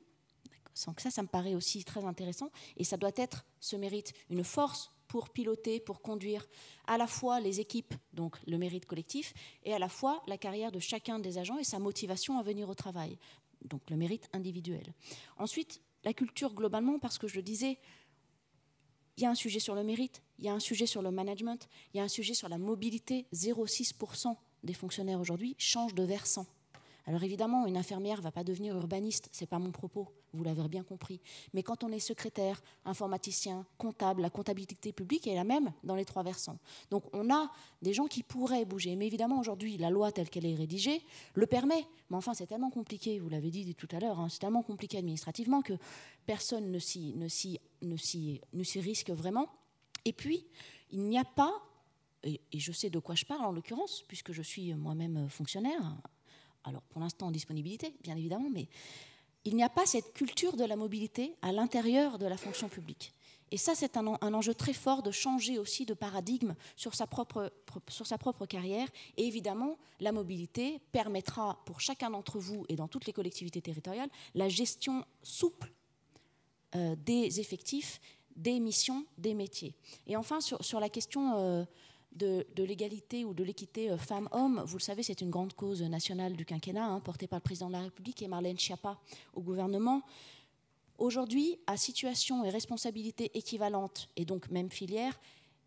Donc ça me paraît aussi très intéressant, et ça doit être, ce mérite, une force pour piloter, pour conduire à la fois les équipes, donc le mérite collectif, et à la fois la carrière de chacun des agents et sa motivation à venir au travail, donc le mérite individuel. Ensuite, la culture globalement, parce que je le disais, il y a un sujet sur le mérite, il y a un sujet sur le management, il y a un sujet sur la mobilité. 0,6% des fonctionnaires aujourd'hui changent de versant. Alors évidemment, une infirmière ne va pas devenir urbaniste, ce n'est pas mon propos, vous l'avez bien compris. Mais quand on est secrétaire, informaticien, comptable, la comptabilité publique est la même dans les 3 versants. Donc on a des gens qui pourraient bouger. Mais évidemment, aujourd'hui, la loi telle qu'elle est rédigée le permet. Mais enfin, c'est tellement compliqué, vous l'avez dit tout à l'heure, c'est tellement compliqué administrativement que personne ne s'y risque vraiment. Et puis, il n'y a pas, et je sais de quoi je parle en l'occurrence, puisque je suis moi-même fonctionnaire, alors pour l'instant en disponibilité, bien évidemment, mais il n'y a pas cette culture de la mobilité à l'intérieur de la fonction publique. Et ça, c'est un enjeu très fort de changer aussi de paradigme sur sa propre carrière. Et évidemment, la mobilité permettra pour chacun d'entre vous et dans toutes les collectivités territoriales la gestion souple des effectifs, des missions, des métiers. Et enfin, sur la question de l'égalité ou de l'équité femmes-hommes, vous le savez, c'est une grande cause nationale du quinquennat, portée par le président de la République et Marlène Schiappa au gouvernement. Aujourd'hui, à situation et responsabilité équivalentes, et donc même filière,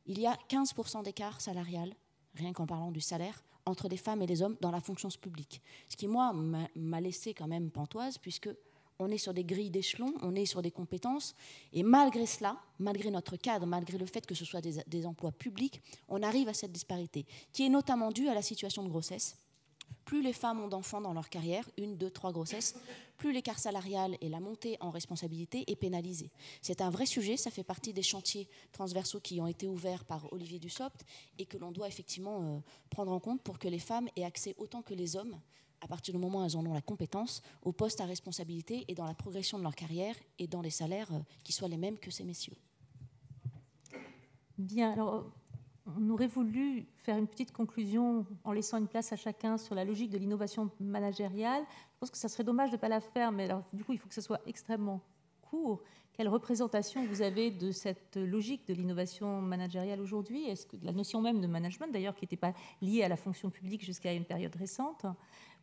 il y a 15% d'écart salarial, rien qu'en parlant du salaire, entre les femmes et les hommes dans la fonction publique. Ce qui, moi, m'a laissé quand même pantoise, puisque on est sur des grilles d'échelons, on est sur des compétences, et malgré cela, malgré notre cadre, malgré le fait que ce soit des emplois publics, on arrive à cette disparité, qui est notamment due à la situation de grossesse. Plus les femmes ont d'enfants dans leur carrière, 1, 2, 3 grossesses, plus l'écart salarial et la montée en responsabilité est pénalisée. C'est un vrai sujet, ça fait partie des chantiers transversaux qui ont été ouverts par Olivier Dussopt et que l'on doit effectivement prendre en compte pour que les femmes aient accès autant que les hommes, à partir du moment où elles en ont la compétence, aux postes à responsabilité et dans la progression de leur carrière et dans les salaires qui soient les mêmes que ces messieurs. Bien, alors on aurait voulu faire une petite conclusion en laissant une place à chacun sur la logique de l'innovation managériale. Je pense que ça serait dommage de ne pas la faire, mais alors, du coup, il faut que ce soit extrêmement court. Quelle représentation vous avez de cette logique de l'innovation managériale aujourd'hui? Est-ce que la notion même de management, d'ailleurs, qui n'était pas liée à la fonction publique jusqu'à une période récente,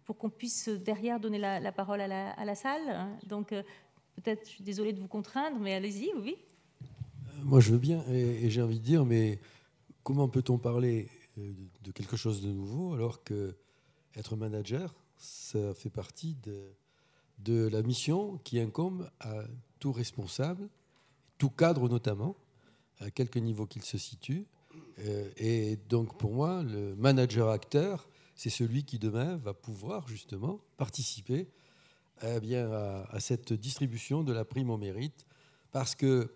pour qu'on puisse derrière donner la parole à la salle. Donc, peut-être, je suis désolée de vous contraindre, mais allez-y, oui. Moi, je veux bien, et j'ai envie de dire, mais comment peut-on parler de quelque chose de nouveau alors qu'être manager, ça fait partie de la mission qui incombe à tout responsable, tout cadre notamment, à quelque niveau qu'il se situe. Et donc, pour moi, le manager-acteur, c'est celui qui demain va pouvoir justement participer à cette distribution de la prime au mérite, parce que,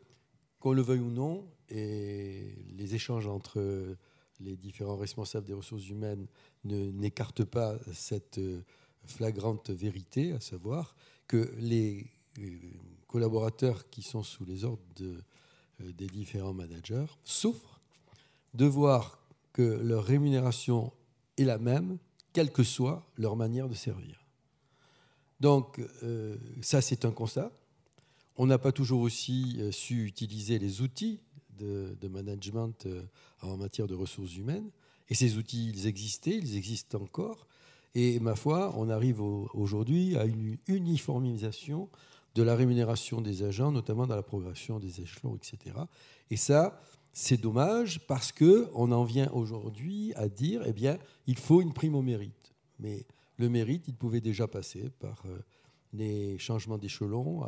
qu'on le veuille ou non, et les échanges entre les différents responsables des ressources humaines n'écartent pas cette flagrante vérité, à savoir que les collaborateurs qui sont sous les ordres des différents managers souffrent de voir que leur rémunération est la même, quelle que soit leur manière de servir. Donc, ça, c'est un constat. On n'a pas toujours aussi su utiliser les outils de management en matière de ressources humaines. Et ces outils, ils existent encore. Et ma foi, on arrive aujourd'hui à une uniformisation de la rémunération des agents, notamment dans la progression des échelons, etc. Et ça, c'est dommage parce qu'on en vient aujourd'hui à dire, eh bien, il faut une prime au mérite. Mais le mérite, il pouvait déjà passer par les changements d'échelon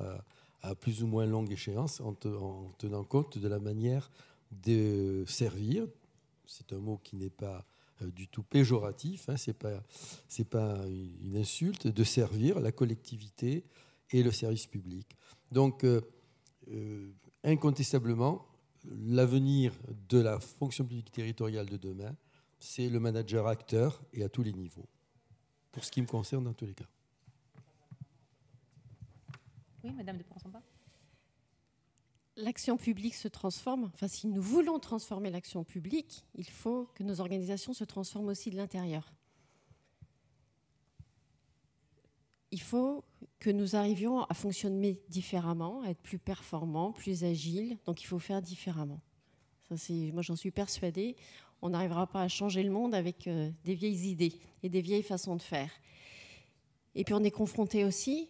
à plus ou moins longue échéance en tenant compte de la manière de servir. C'est un mot qui n'est pas du tout péjoratif, hein, c'est pas une insulte, de servir la collectivité et le service public. Donc, incontestablement, l'avenir de la fonction publique territoriale de demain, c'est le manager-acteur et à tous les niveaux, pour ce qui me concerne dans tous les cas. Oui, Madame de Port-en-Bas. L'action publique se transforme. Enfin, si nous voulons transformer l'action publique, il faut que nos organisations se transforment aussi de l'intérieur. Il faut que nous arrivions à fonctionner différemment, à être plus performants, plus agiles. Donc, il faut faire différemment. Ça, moi, j'en suis persuadée. On n'arrivera pas à changer le monde avec des vieilles idées et des vieilles façons de faire. Et puis, on est confronté aussi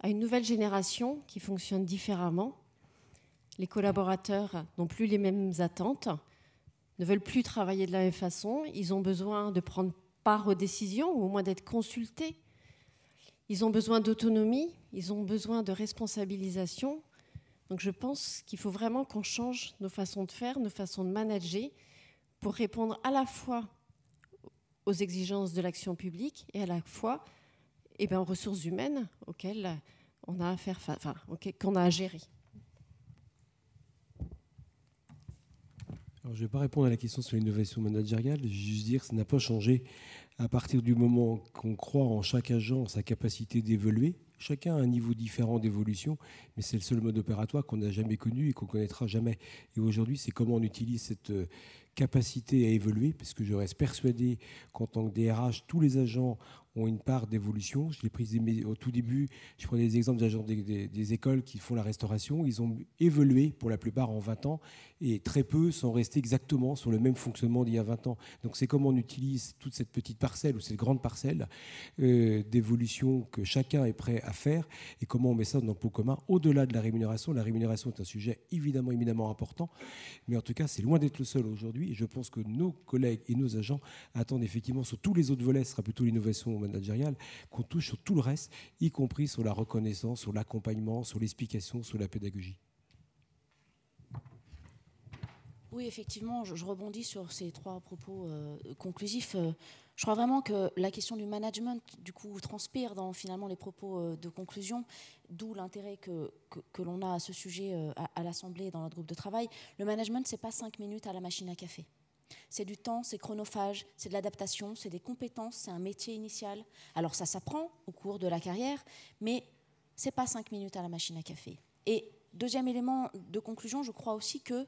à une nouvelle génération qui fonctionne différemment. Les collaborateurs n'ont plus les mêmes attentes, ne veulent plus travailler de la même façon. Ils ont besoin de prendre part aux décisions, ou au moins d'être consultés. Ils ont besoin d'autonomie, ils ont besoin de responsabilisation. Donc je pense qu'il faut vraiment qu'on change nos façons de faire, nos façons de manager, pour répondre à la fois aux exigences de l'action publique et à la fois aux ressources humaines auxquelles on a à faire, qu'on a à gérer. Alors, je ne vais pas répondre à la question sur l'innovation managériale, je vais juste dire que ça n'a pas changé à partir du moment qu'on croit en chaque agent, sa capacité d'évoluer. Chacun a un niveau différent d'évolution, mais c'est le seul mode opératoire qu'on n'a jamais connu et qu'on ne connaîtra jamais. Et aujourd'hui, c'est comment on utilise cette capacité à évoluer, parce que je reste persuadé qu'en tant que DRH, tous les agents ont une part d'évolution. Je l'ai pris au tout début, je prenais des exemples d'agents des écoles qui font la restauration. Ils ont évolué pour la plupart en 20 ans et très peu sont restés exactement sur le même fonctionnement d'il y a 20 ans. Donc c'est comment on utilise toute cette petite parcelle ou cette grande parcelle d'évolution que chacun est prêt à faire et comment on met ça dans le pot commun au-delà de la rémunération. La rémunération est un sujet évidemment éminemment important, mais en tout cas c'est loin d'être le seul aujourd'hui et je pense que nos collègues et nos agents attendent effectivement sur tous les autres volets, ce sera plutôt l'innovation managériale, qu'on touche sur tout le reste, y compris sur la reconnaissance, sur l'accompagnement, sur l'explication, sur la pédagogie. Oui, effectivement, je rebondis sur ces 3 propos conclusifs. Je crois vraiment que la question du management, du coup, transpire dans finalement les propos de conclusion, d'où l'intérêt que l'on a à ce sujet à l'Assemblée et dans notre groupe de travail. Le management, ce n'est pas 5 minutes à la machine à café. C'est du temps, c'est chronophage, c'est de l'adaptation, c'est des compétences, c'est un métier initial. Alors ça s'apprend au cours de la carrière, mais ce n'est pas 5 minutes à la machine à café. Et deuxième élément de conclusion, je crois aussi que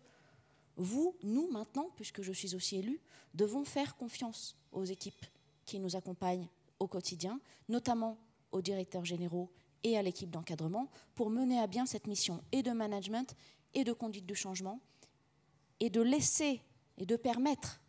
vous, nous, maintenant, puisque je suis aussi élue, devons faire confiance aux équipes qui nous accompagnent au quotidien, notamment aux directeurs généraux et à l'équipe d'encadrement, pour mener à bien cette mission et de management et de conduite du changement, et de laisser et de permettre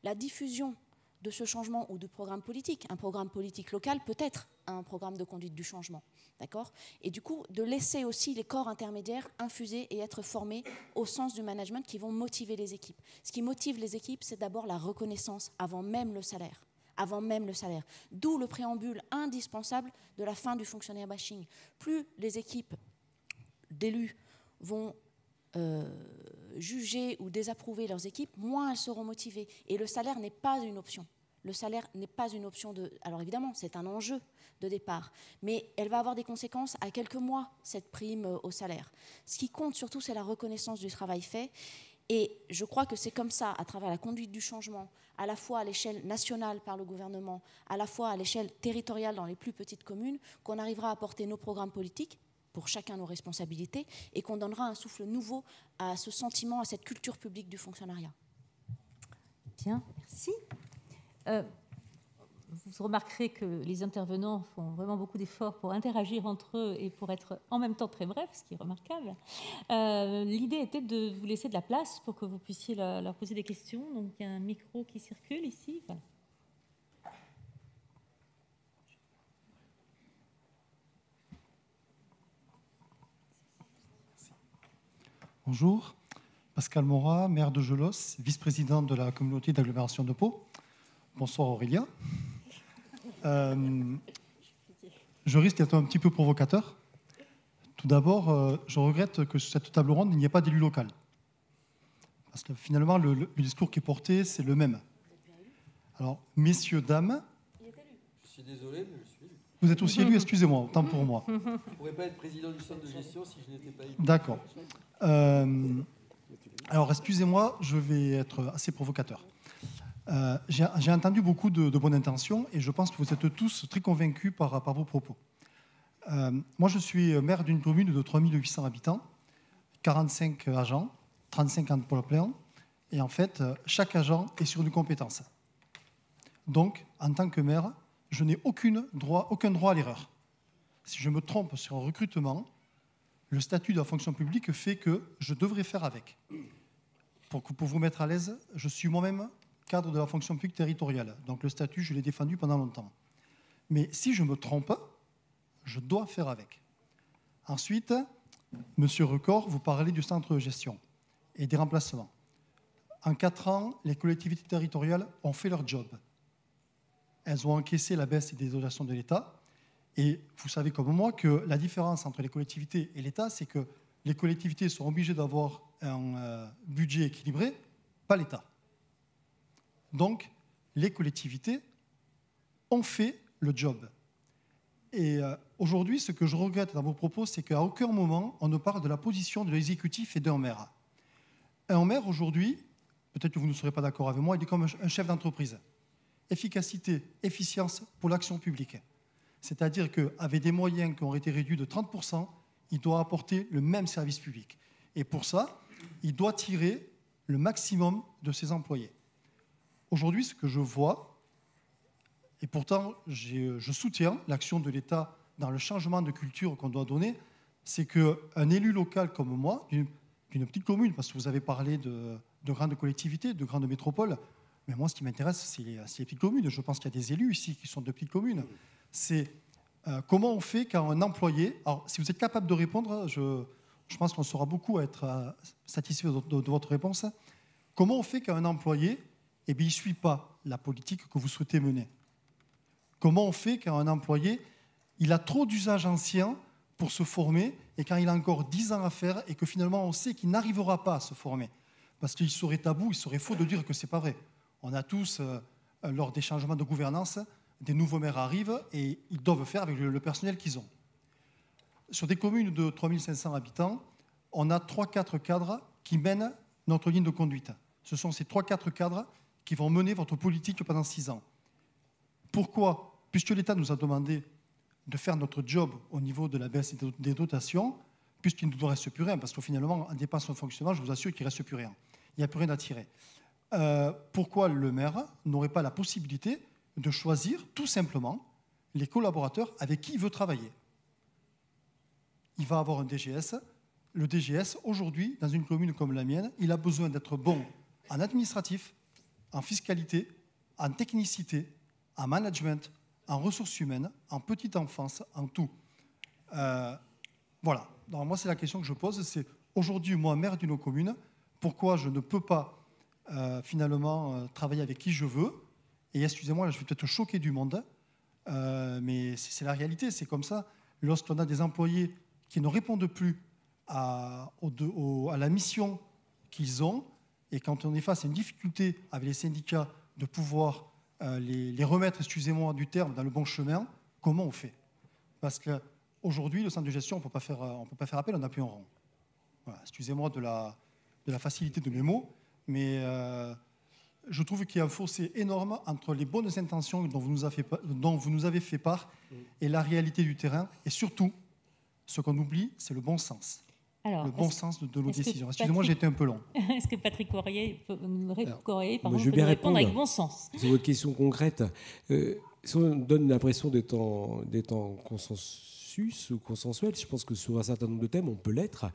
la diffusion de ce changement ou de programme politique. Un programme politique local peut être un programme de conduite du changement. D'accord ? Et du coup, de laisser aussi les corps intermédiaires infuser et être formés au sens du management qui vont motiver les équipes. Ce qui motive les équipes, c'est d'abord la reconnaissance avant même le salaire. Avant même le salaire. D'où le préambule indispensable de la fin du fonctionnaire bashing. Plus les équipes d'élus vont juger ou désapprouver leurs équipes, moins elles seront motivées. Et le salaire n'est pas une option. Le salaire n'est pas une option de... Alors évidemment, c'est un enjeu de départ, mais elle va avoir des conséquences à quelques mois, cette prime au salaire. Ce qui compte surtout, c'est la reconnaissance du travail fait. Et je crois que c'est comme ça, à travers la conduite du changement, à la fois à l'échelle nationale par le gouvernement, à la fois à l'échelle territoriale dans les plus petites communes, qu'on arrivera à porter nos programmes politiques, pour chacun nos responsabilités, et qu'on donnera un souffle nouveau à ce sentiment, à cette culture publique du fonctionnariat. Bien, merci. Vous remarquerez que les intervenants font vraiment beaucoup d'efforts pour interagir entre eux et pour être en même temps très brefs, ce qui est remarquable. L'idée était de vous laisser de la place pour que vous puissiez leur poser des questions. Donc il y a un micro qui circule ici. Voilà. Bonjour, Pascal Morat, maire de Gelos, vice-président de la communauté d'agglomération de Pau. Bonsoir Aurélia. Je risque d'être un petit peu provocateur. Tout d'abord, je regrette que sur cette table ronde, il n'y ait pas d'élu local. Parce que finalement, le discours qui est porté, c'est le même. Alors, messieurs, dames... Je suis désolé, mais je suis élu. Vous êtes aussi élu, excusez-moi, autant pour moi. Je ne pourrais pas être président du centre de gestion si je n'étais pas élu. D'accord. Alors, excusez-moi, je vais être assez provocateur. J'ai entendu beaucoup de bonnes intentions et je pense que vous êtes tous très convaincus par vos propos. Moi, je suis maire d'une commune de 3800 habitants, 45 agents, 35 emplois pleins, et en fait, chaque agent est sur une compétence. Donc, en tant que maire, je n'ai aucun droit à l'erreur. Si je me trompe sur un recrutement, le statut de la fonction publique fait que je devrais faire avec. Pour vous mettre à l'aise, je suis moi-même cadre de la fonction publique territoriale. Donc le statut, je l'ai défendu pendant longtemps. Mais si je me trompe, je dois faire avec. Ensuite, Monsieur Record, vous parlez du centre de gestion et des remplacements. En 4 ans, les collectivités territoriales ont fait leur job. Elles ont encaissé la baisse des dotations de l'État. Et vous savez comme moi que la différence entre les collectivités et l'État, c'est que les collectivités sont obligées d'avoir un budget équilibré, pas l'État. Donc, les collectivités ont fait le job. Et aujourd'hui, ce que je regrette dans vos propos, c'est qu'à aucun moment, on ne parle de la position de l'exécutif et d'un maire. Un maire, aujourd'hui, peut-être que vous ne serez pas d'accord avec moi, il est comme un chef d'entreprise. Efficacité, efficience pour l'action publique. C'est-à-dire qu'avec des moyens qui ont été réduits de 30%, il doit apporter le même service public. Et pour ça, il doit tirer le maximum de ses employés. Aujourd'hui, ce que je vois, et pourtant je soutiens l'action de l'État dans le changement de culture qu'on doit donner, c'est qu'un élu local comme moi, d'une petite commune, parce que vous avez parlé de grandes collectivités, de grandes métropoles, mais moi ce qui m'intéresse, c'est les petites communes. Je pense qu'il y a des élus ici qui sont de petites communes. C'est comment on fait quand un employé... Alors, si vous êtes capable de répondre, je pense qu'on saura beaucoup être satisfait de votre réponse. Comment on fait quand un employé... eh bien, il ne suit pas la politique que vous souhaitez mener. Comment on fait quand un employé il a trop d'usages anciens pour se former et quand il a encore 10 ans à faire et que finalement on sait qu'il n'arrivera pas à se former? Parce qu'il serait tabou, il serait faux de dire que ce n'est pas vrai. On a tous, lors des changements de gouvernance, des nouveaux maires arrivent et ils doivent faire avec le personnel qu'ils ont. Sur des communes de 3500 habitants, on a 3-4 cadres qui mènent notre ligne de conduite. Ce sont ces 3-4 cadres qui vont mener votre politique pendant 6 ans. Pourquoi? Puisque l'État nous a demandé de faire notre job au niveau de la baisse des dotations, puisqu'il ne nous reste plus rien, parce que finalement, en dépenses de fonctionnement, je vous assure qu'il ne reste plus rien. Il n'y a plus rien à tirer. Pourquoi le maire n'aurait pas la possibilité de choisir tout simplement les collaborateurs avec qui il veut travailler? Il va avoir un DGS. Le DGS, aujourd'hui, dans une commune comme la mienne, il a besoin d'être bon en administratif, en fiscalité, en technicité, en management, en ressources humaines, en petite enfance, en tout. Voilà. Donc moi, c'est la question que je pose. C'est aujourd'hui, moi, maire d'une commune, pourquoi je ne peux pas finalement travailler avec qui je veux? Et excusez-moi, je vais peut-être choquer du monde, mais c'est la réalité, c'est comme ça. Lorsqu'on a des employés qui ne répondent plus à la mission qu'ils ont, et quand on est face à une difficulté avec les syndicats de pouvoir les remettre, excusez-moi du terme, dans le bon chemin, comment on fait? Parce qu'aujourd'hui, le centre de gestion, on ne peut pas faire appel, on n'a plus un rang. Voilà, excusez-moi de la facilité de mes mots, mais je trouve qu'il y a un fossé énorme entre les bonnes intentions dont vous nous avez fait part et la réalité du terrain. Et surtout, ce qu'on oublie, c'est le bon sens. Alors, le bon sens de nos décisions. Excusez-moi, j'ai été un peu long. Est-ce que Patrick Courrier peut nous répondre avec bon sens? C'est votre question concrète. Si on donne l'impression d'être en consensus ou consensuel, je pense que sur un certain nombre de thèmes, on peut l'être.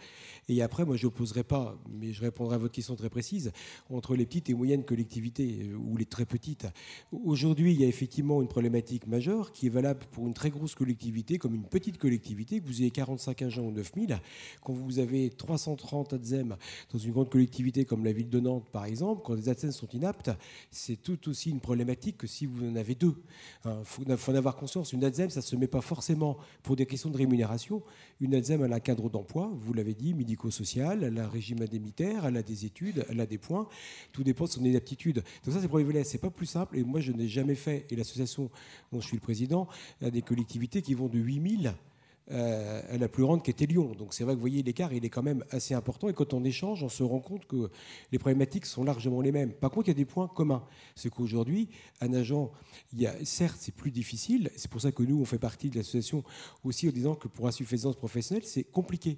Et après, moi, je n'opposerai pas, mais je répondrai à votre question très précise, entre les petites et moyennes collectivités, ou les très petites. Aujourd'hui, il y a effectivement une problématique majeure qui est valable pour une très grosse collectivité, comme une petite collectivité, que vous ayez 45 agents ou 9000. Quand vous avez 330 ATSEM dans une grande collectivité comme la ville de Nantes, par exemple, quand les ATSEM sont inaptes, c'est tout aussi une problématique que si vous en avez deux. Il faut en avoir conscience. Une ATSEM, ça ne se met pas forcément pour des questions de rémunération. Une ATSEM, elle a un cadre d'emploi, vous l'avez dit, médico-social, elle a un régime indemnitaire, elle a des études, elle a des points. Tout dépend de son inaptitude. Donc ça, c'est pour les volets. C'est pas plus simple. Et moi, je n'ai jamais fait, et l'association dont je suis le président, a des collectivités qui vont de 8000 à la plus grande qui était Lyon. Donc c'est vrai que vous voyez, l'écart, il est quand même assez important. Et quand on échange, on se rend compte que les problématiques sont largement les mêmes. Par contre, il y a des points communs. C'est qu'aujourd'hui, un agent, certes, c'est plus difficile. C'est pour ça que nous, on fait partie de l'association aussi en disant que pour insuffisance professionnelle, c'est compliqué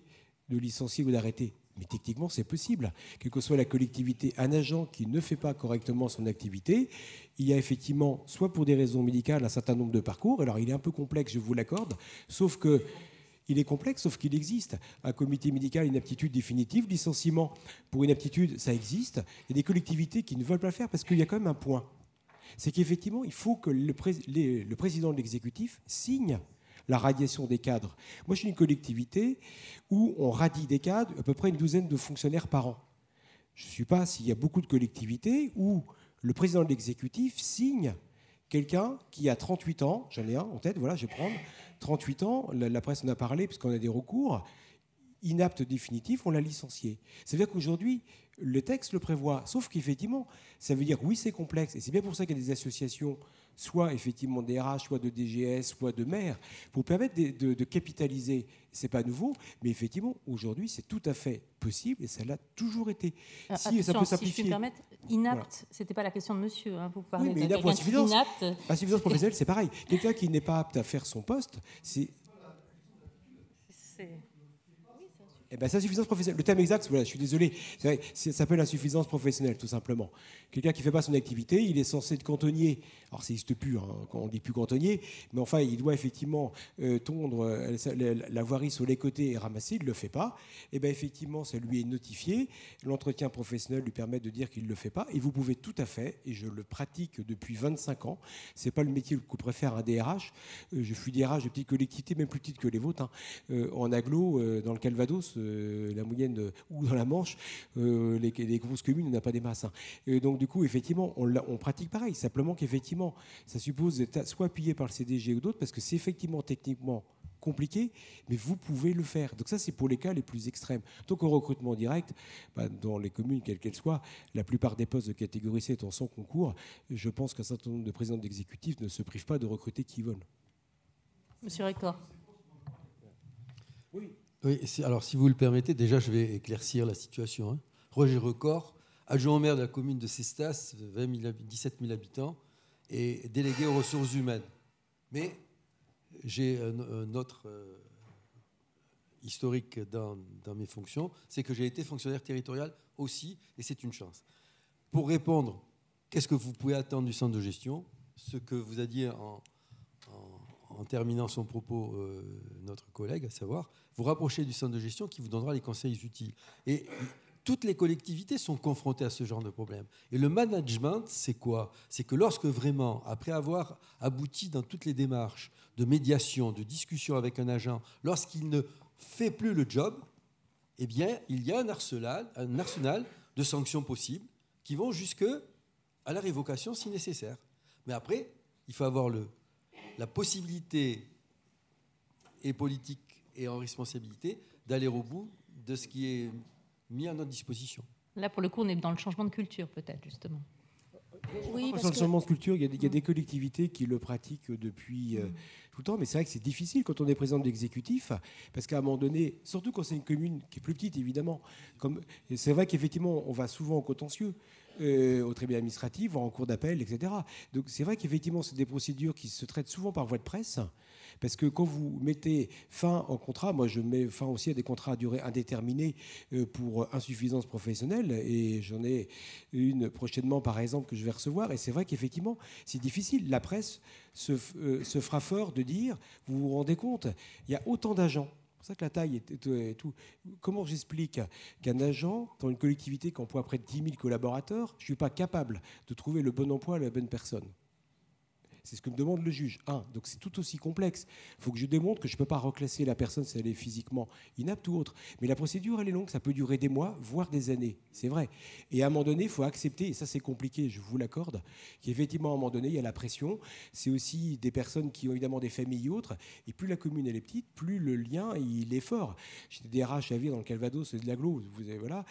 de licencier ou d'arrêter. Mais techniquement, c'est possible. Quelle que soit la collectivité, un agent qui ne fait pas correctement son activité, il y a effectivement, soit pour des raisons médicales, un certain nombre de parcours. Alors, il est un peu complexe, je vous l'accorde, sauf que il est complexe, sauf qu'il existe. Un comité médical, une aptitude définitive, licenciement pour une aptitude, ça existe. Il y a des collectivités qui ne veulent pas le faire parce qu'il y a quand même un point. C'est qu'effectivement, il faut que le président de l'exécutif signe la radiation des cadres. Moi, je suis une collectivité où on radie des cadres, à peu près une douzaine de fonctionnaires par an. Je ne sais pas s'il y a beaucoup de collectivités où le président de l'exécutif signe quelqu'un qui a 38 ans, j'en ai un en tête, voilà, je vais prendre, 38 ans, la presse en a parlé puisqu'on a des recours, inapte définitif, on l'a licencié. Ça veut dire qu'aujourd'hui, le texte le prévoit, sauf qu'effectivement, ça veut dire, oui, c'est complexe, et c'est bien pour ça qu'il y a des associations, soit effectivement des RH, soit de DGS, soit de maires, pour permettre de capitaliser. Ce n'est pas nouveau, mais effectivement, aujourd'hui, c'est tout à fait possible, et ça l'a toujours été. Si ça peut simplifier. Si je peux me permettre, inapte, voilà. Ce n'était pas la question de monsieur, hein, vous parlez de quelqu'un qui est inapte. Insuffisance professionnelle, c'est pareil. Quelqu'un qui n'est pas apte à faire son poste, c'est... Eh ben, c'est insuffisance professionnelle. Le terme exact, voilà, je suis désolé, ça s'appelle insuffisance professionnelle, tout simplement. Quelqu'un qui ne fait pas son activité, il est censé être cantonnier. Alors, ça n'existe plus, hein, on ne dit plus cantonnier, mais enfin, il doit effectivement tondre la voirie sur les côtés et ramasser, il ne le fait pas. Et bien, effectivement, ça lui est notifié. L'entretien professionnel lui permet de dire qu'il ne le fait pas. Et vous pouvez tout à fait, et je le pratique depuis 25 ans, ce n'est pas le métier que préfère un DRH. Je suis DRH de petites collectivités, même plus petites que les vôtres, hein, en agglo, dans le Calvados. la moyenne, ou dans la Manche, les grosses communes, on n'a pas des masses. Hein. Et donc, du coup, effectivement, on pratique pareil. Simplement qu'effectivement, ça suppose d'être soit appuyé par le CDG ou d'autres, parce que c'est effectivement techniquement compliqué, mais vous pouvez le faire. Donc ça, c'est pour les cas les plus extrêmes. Donc au recrutement direct, dans les communes, quelles qu'elles soient, la plupart des postes de catégorie C étant sans concours, je pense qu'un certain nombre de présidents d'exécutifs ne se privent pas de recruter qui veulent. Monsieur Récor. Oui, alors si vous le permettez, déjà je vais éclaircir la situation. Roger Record, adjoint au maire de la commune de Cestas, 17 000 habitants, et délégué aux ressources humaines. Mais j'ai un autre historique dans mes fonctions, c'est que j'ai été fonctionnaire territorial aussi, et c'est une chance. Pour répondre, qu'est-ce que vous pouvez attendre du centre de gestion ? Ce que vous a dit en terminant son propos notre collègue, à savoir, vous rapprochez du centre de gestion qui vous donnera les conseils utiles. Et toutes les collectivités sont confrontées à ce genre de problème. Et le management, c'est quoi ? C'est que lorsque vraiment, après avoir abouti dans toutes les démarches de médiation, de discussion avec un agent, lorsqu'il ne fait plus le job, eh bien, il y a un arsenal de sanctions possibles qui vont jusqu'à la révocation si nécessaire. Mais après, il faut avoir la possibilité, et politique et en responsabilité, d'aller au bout de ce qui est mis à notre disposition. Là, pour le coup, on est dans le changement de culture, peut-être, justement. Oui, parce que... le changement de culture, il y a des collectivités qui le pratiquent depuis tout le temps, mais c'est vrai que c'est difficile quand on est président de l'exécutif, parce qu'à un moment donné, surtout quand c'est une commune qui est plus petite, évidemment, c'est vrai qu'effectivement, on va souvent au contentieux, au tribunal administratif, en cour d'appel, etc. Donc c'est vrai qu'effectivement, c'est des procédures qui se traitent souvent par voie de presse, parce que quand vous mettez fin au contrat, moi je mets fin aussi à des contrats à durée indéterminée pour insuffisance professionnelle, et j'en ai une prochainement par exemple que je vais recevoir, et c'est vrai qu'effectivement c'est difficile. La presse se fera fort de dire, vous vous rendez compte, il y a autant d'agents. C'est pour ça que la taille est tout. Comment j'explique qu'un agent, dans une collectivité qui emploie près de 10 000 collaborateurs, je ne suis pas capable de trouver le bon emploi à la bonne personne ? C'est ce que me demande le juge. Donc c'est tout aussi complexe. Il faut que je démontre que je ne peux pas reclasser la personne si elle est physiquement inapte ou autre. Mais la procédure, elle est longue. Ça peut durer des mois, voire des années. C'est vrai. Et à un moment donné, il faut accepter, et ça c'est compliqué, je vous l'accorde, qu'effectivement, à un moment donné, il y a la pression. C'est aussi des personnes qui ont évidemment des familles et autres. Et plus la commune, elle est petite, plus le lien, il est fort. J'étais DRH à Vire dans le Calvados, de l'Aglo. Voilà.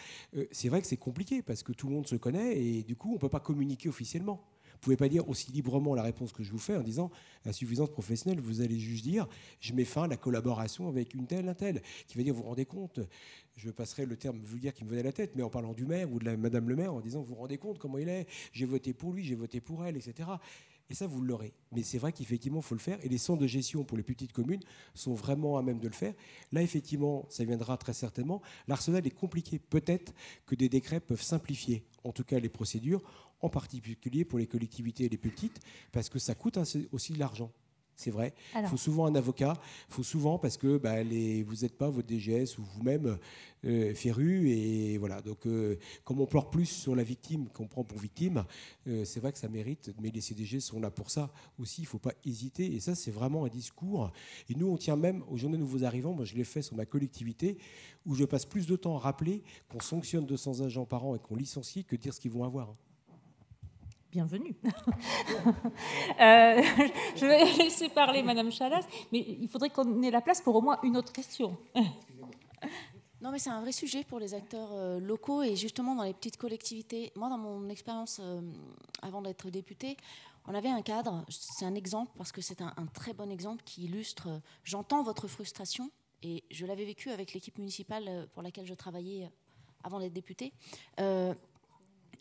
C'est vrai que c'est compliqué parce que tout le monde se connaît et du coup, on ne peut pas communiquer officiellement. Vous ne pouvez pas dire aussi librement la réponse que je vous fais en disant insuffisance professionnelle, vous allez juste dire je mets fin à la collaboration avec une telle, un tel, qui va dire vous vous rendez compte, je passerai le terme vulgaire qui me venait à la tête, mais en parlant du maire ou de madame le maire, en disant vous vous rendez compte comment il est, j'ai voté pour lui, j'ai voté pour elle, etc. Et ça, vous l'aurez. Mais c'est vrai qu'effectivement, il faut le faire. Et les centres de gestion pour les petites communes sont vraiment à même de le faire. Là, effectivement, ça viendra très certainement. L'arsenal est compliqué. Peut-être que des décrets peuvent simplifier, en tout cas, les procédures, en particulier pour les collectivités les plus petites, parce que ça coûte aussi de l'argent. C'est vrai. Il faut souvent un avocat. Il faut souvent, parce que vous n'êtes pas votre DGS ou vous-même féru. Et voilà. Donc, comme on pleure plus sur la victime qu'on prend pour victime, c'est vrai que ça mérite. Mais les CDG sont là pour ça aussi. Il ne faut pas hésiter. Et ça, c'est vraiment un discours. Et nous, on tient même aux journées nouveaux arrivants. Moi, je l'ai fait sur ma collectivité, où je passe plus de temps à rappeler qu'on sanctionne 200 agents par an et qu'on licencie que de dire ce qu'ils vont avoir. Bienvenue. Je vais laisser parler Madame Chalas, mais il faudrait qu'on ait la place pour au moins une autre question. Non, mais c'est un vrai sujet pour les acteurs locaux et justement dans les petites collectivités. Moi, dans mon expérience avant d'être députée, on avait un cadre. C'est un exemple parce que c'est un très bon exemple qui illustre. J'entends votre frustration et je l'avais vécu avec l'équipe municipale pour laquelle je travaillais avant d'être députée.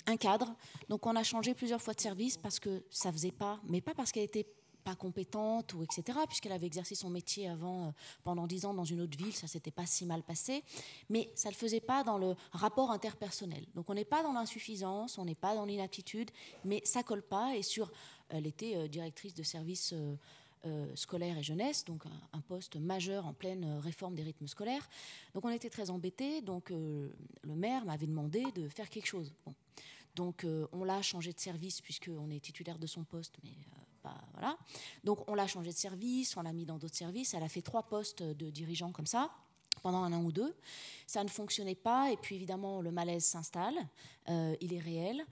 Un cadre. Donc on a changé plusieurs fois de service parce que ça faisait pas, mais pas parce qu'elle était pas compétente ou etc. Puisqu'elle avait exercé son métier avant pendant 10 ans dans une autre ville, ça s'était pas si mal passé, mais ça le faisait pas dans le rapport interpersonnel. Donc on n'est pas dans l'insuffisance, on n'est pas dans l'inaptitude, mais ça colle pas. Et elle était directrice de service scolaire et jeunesse, donc un poste majeur en pleine réforme des rythmes scolaires. Donc on était très embêtés. Donc le maire m'avait demandé de faire quelque chose. Bon. Donc on l'a changé de service puisqu'on est titulaire de son poste, mais voilà. Donc on l'a changé de service, on l'a mis dans d'autres services. Elle a fait 3 postes de dirigeants comme ça. pendant un an ou deux. Ça ne fonctionnait pas et puis évidemment le malaise s'installe, il est réel.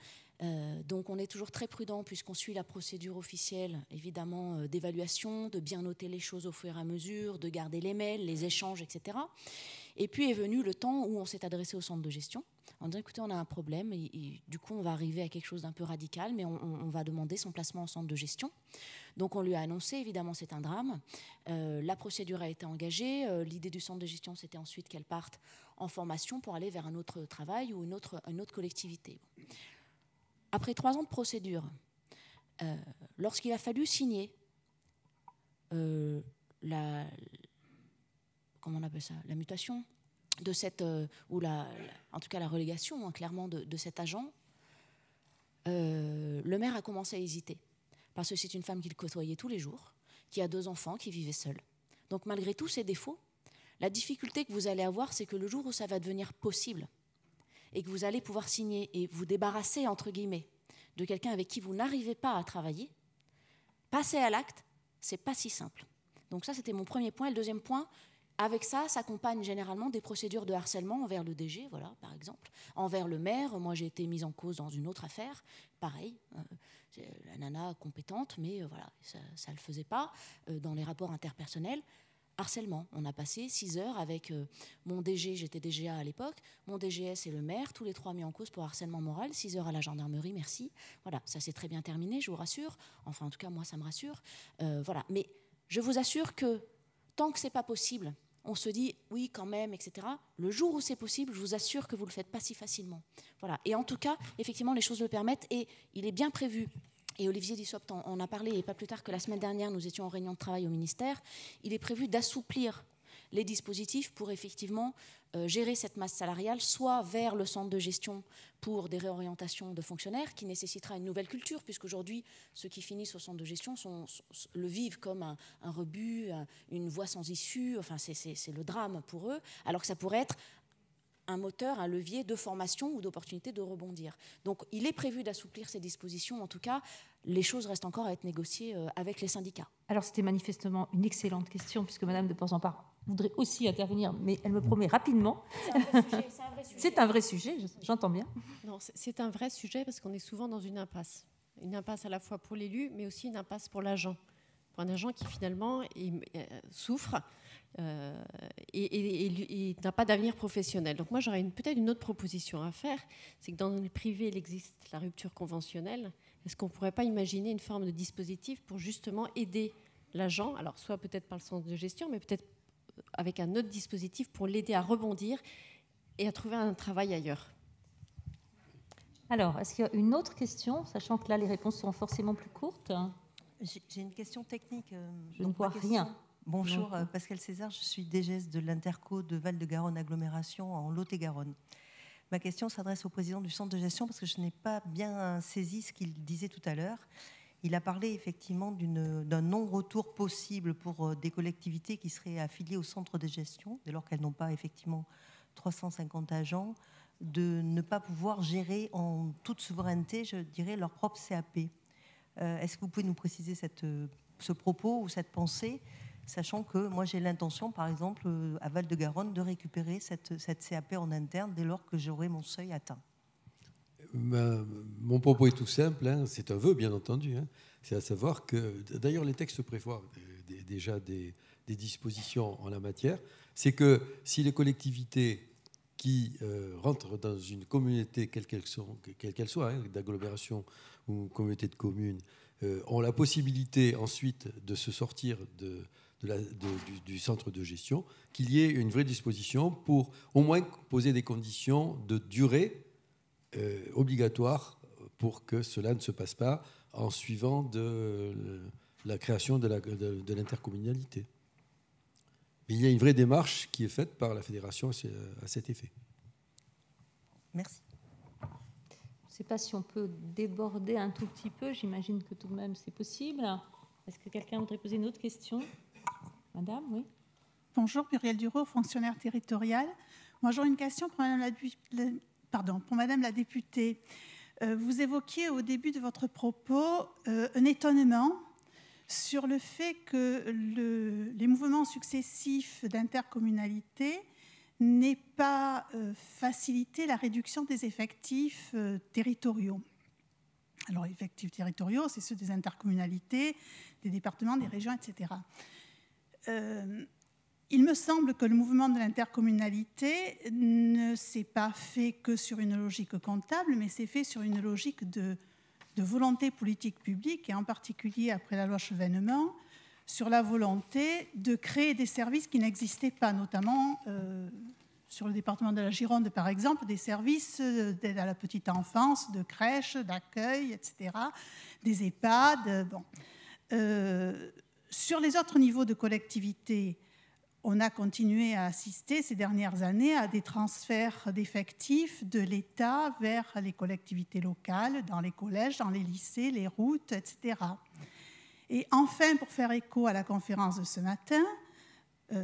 Donc on est toujours très prudent puisqu'on suit la procédure officielle évidemment d'évaluation, de bien noter les choses au fur et à mesure, de garder les mails, les échanges, etc. Et puis est venu le temps où on s'est adressé au centre de gestion en disant écoutez on a un problème et du coup on va arriver à quelque chose d'un peu radical mais on va demander son placement au centre de gestion. Donc on lui a annoncé, évidemment c'est un drame, la procédure a été engagée, l'idée du centre de gestion c'était ensuite qu'elle parte en formation pour aller vers un autre travail ou une autre collectivité. Après 3 ans de procédure, lorsqu'il a fallu signer comment on appelle ça, la mutation de cette, ou en tout cas la relégation clairement de cet agent, le maire a commencé à hésiter. Parce que c'est une femme qu'il côtoyait tous les jours, qui a 2 enfants, qui vivait seule. Donc malgré tous ses défauts, la difficulté que vous allez avoir, c'est que le jour où ça va devenir possible et que vous allez pouvoir signer et vous débarrasser, entre guillemets, de quelqu'un avec qui vous n'arrivez pas à travailler, passer à l'acte, c'est pas si simple. Donc ça, c'était mon premier point. Et le deuxième point, avec ça s'accompagnent généralement des procédures de harcèlement envers le DG, voilà, par exemple, envers le maire. Moi, j'ai été mise en cause dans une autre affaire, pareil, la nana compétente, mais voilà, ça ne le faisait pas. Dans les rapports interpersonnels, harcèlement. On a passé 6 heures avec mon DG, j'étais DGA à l'époque, mon DGS et le maire, tous les 3 mis en cause pour harcèlement moral, 6 heures à la gendarmerie, merci. Voilà, ça s'est très bien terminé, je vous rassure. Enfin, en tout cas, moi, ça me rassure. Voilà. Mais je vous assure que tant que ce n'est pas possible, on se dit oui quand même, etc. Le jour où c'est possible, je vous assure que vous ne le faites pas si facilement. Voilà. Et en tout cas, effectivement, les choses le permettent et il est bien prévu. Et Olivier Dussopt en a parlé, et pas plus tard que la semaine dernière, nous étions en réunion de travail au ministère. Il est prévu d'assouplir les dispositifs pour effectivement gérer cette masse salariale, soit vers le centre de gestion pour des réorientations de fonctionnaires, qui nécessitera une nouvelle culture, puisqu'aujourd'hui, ceux qui finissent au centre de gestion le vivent comme un rebut, une voie sans issue, enfin c'est le drame pour eux, alors que ça pourrait être un moteur, un levier de formation ou d'opportunité de rebondir. Donc il est prévu d'assouplir ces dispositions. En tout cas, les choses restent encore à être négociées avec les syndicats. Alors c'était manifestement une excellente question, puisque Madame de Porzampar voudrait aussi intervenir, mais elle me promet rapidement. C'est un vrai sujet, j'entends bien. Non, c'est un vrai sujet parce qu'on est souvent dans une impasse. Une impasse à la fois pour l'élu, mais aussi une impasse pour l'agent. Pour un agent qui finalement souffre et n'a pas d'avenir professionnel. Donc moi, j'aurais peut-être une autre proposition à faire, c'est que dans le privé, il existe la rupture conventionnelle. Est-ce qu'on ne pourrait pas imaginer une forme de dispositif pour justement aider l'agent, alors soit peut-être par le centre de gestion, mais peut-être avec un autre dispositif pour l'aider à rebondir et à trouver un travail ailleurs? Alors, est-ce qu'il y a une autre question, sachant que là, les réponses seront forcément plus courtes? J'ai une question technique. Je ne vois rien. Bonjour, Pascal César, je suis DGS de l'Interco de Val-de-Garonne Agglomération en Lot-et-Garonne. Ma question s'adresse au président du centre de gestion parce que je n'ai pas bien saisi ce qu'il disait tout à l'heure. Il a parlé effectivement d'un non-retour possible pour des collectivités qui seraient affiliées au centre de gestion, dès lors qu'elles n'ont pas effectivement 350 agents, de ne pas pouvoir gérer en toute souveraineté, je dirais, leur propre CAP. Est-ce que vous pouvez nous préciser ce propos ou cette pensée, sachant que moi j'ai l'intention, par exemple, à Val-de-Garonne, de récupérer cette CAP en interne dès lors que j'aurai mon seuil atteint? Mon propos est tout simple, hein, c'est un vœu bien entendu. Hein, c'est à savoir que, d'ailleurs les textes prévoient déjà des dispositions en la matière, c'est que si les collectivités qui rentrent dans une communauté, quelle qu'elle soit, hein, d'agglomération ou communauté de communes, ont la possibilité ensuite de se sortir du centre de gestion, qu'il y ait une vraie disposition pour au moins poser des conditions de durée obligatoires pour que cela ne se passe pas en suivant la création de l'intercommunalité. Mais il y a une vraie démarche qui est faite par la fédération à cet effet. Merci. Je ne sais pas si on peut déborder un tout petit peu. J'imagine que tout de même c'est possible. Est-ce que quelqu'un voudrait poser une autre question? Madame, oui. Bonjour, Muriel Dureau, fonctionnaire territorial. Moi, j'aurais une question pour Madame la députée. Vous évoquiez au début de votre propos un étonnement sur le fait que les mouvements successifs d'intercommunalité n'est pas faciliter la réduction des effectifs territoriaux. Alors, effectifs territoriaux, c'est ceux des intercommunalités, des départements, des régions, etc. Il me semble que le mouvement de l'intercommunalité ne s'est pas fait que sur une logique comptable, mais s'est fait sur une logique de volonté politique publique, et en particulier après la loi Chevènement, sur la volonté de créer des services qui n'existaient pas, notamment sur le département de la Gironde, par exemple, des services d'aide à la petite enfance, de crèches, d'accueil, etc., des EHPAD. Bon. Sur les autres niveaux de collectivité, on a continué à assister ces dernières années à des transferts d'effectifs de l'État vers les collectivités locales, dans les collèges, dans les lycées, les routes, etc. Et enfin, pour faire écho à la conférence de ce matin,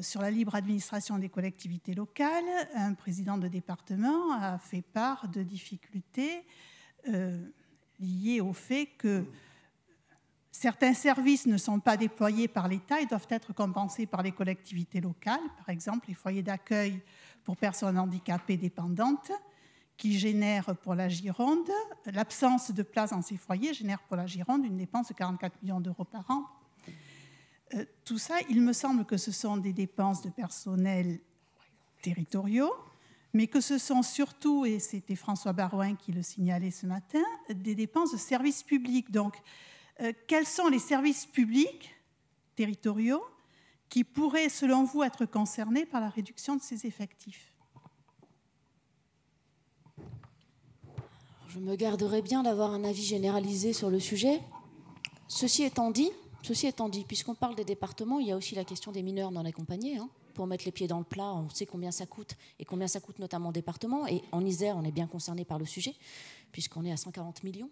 sur la libre administration des collectivités locales, un président de département a fait part de difficultés liées au fait que certains services ne sont pas déployés par l'État et doivent être compensés par les collectivités locales. Par exemple, les foyers d'accueil pour personnes handicapées dépendantes, qui génèrent pour la Gironde, l'absence de place dans ces foyers génère pour la Gironde une dépense de 44 millions d'euros par an. Tout ça, il me semble que ce sont des dépenses de personnel territoriaux, mais que ce sont surtout, et c'était François Barouin qui le signalait ce matin, des dépenses de services publics. Donc, quels sont les services publics territoriaux qui pourraient, selon vous, être concernés par la réduction de ces effectifs? Je me garderai bien d'avoir un avis généralisé sur le sujet. Ceci étant dit, puisqu'on parle des départements, il y a aussi la question des mineurs non accompagnés. Pour mettre les pieds dans le plat, on sait combien ça coûte, et combien ça coûte notamment aux départements. Et en Isère, on est bien concerné par le sujet, puisqu'on est à 140 millions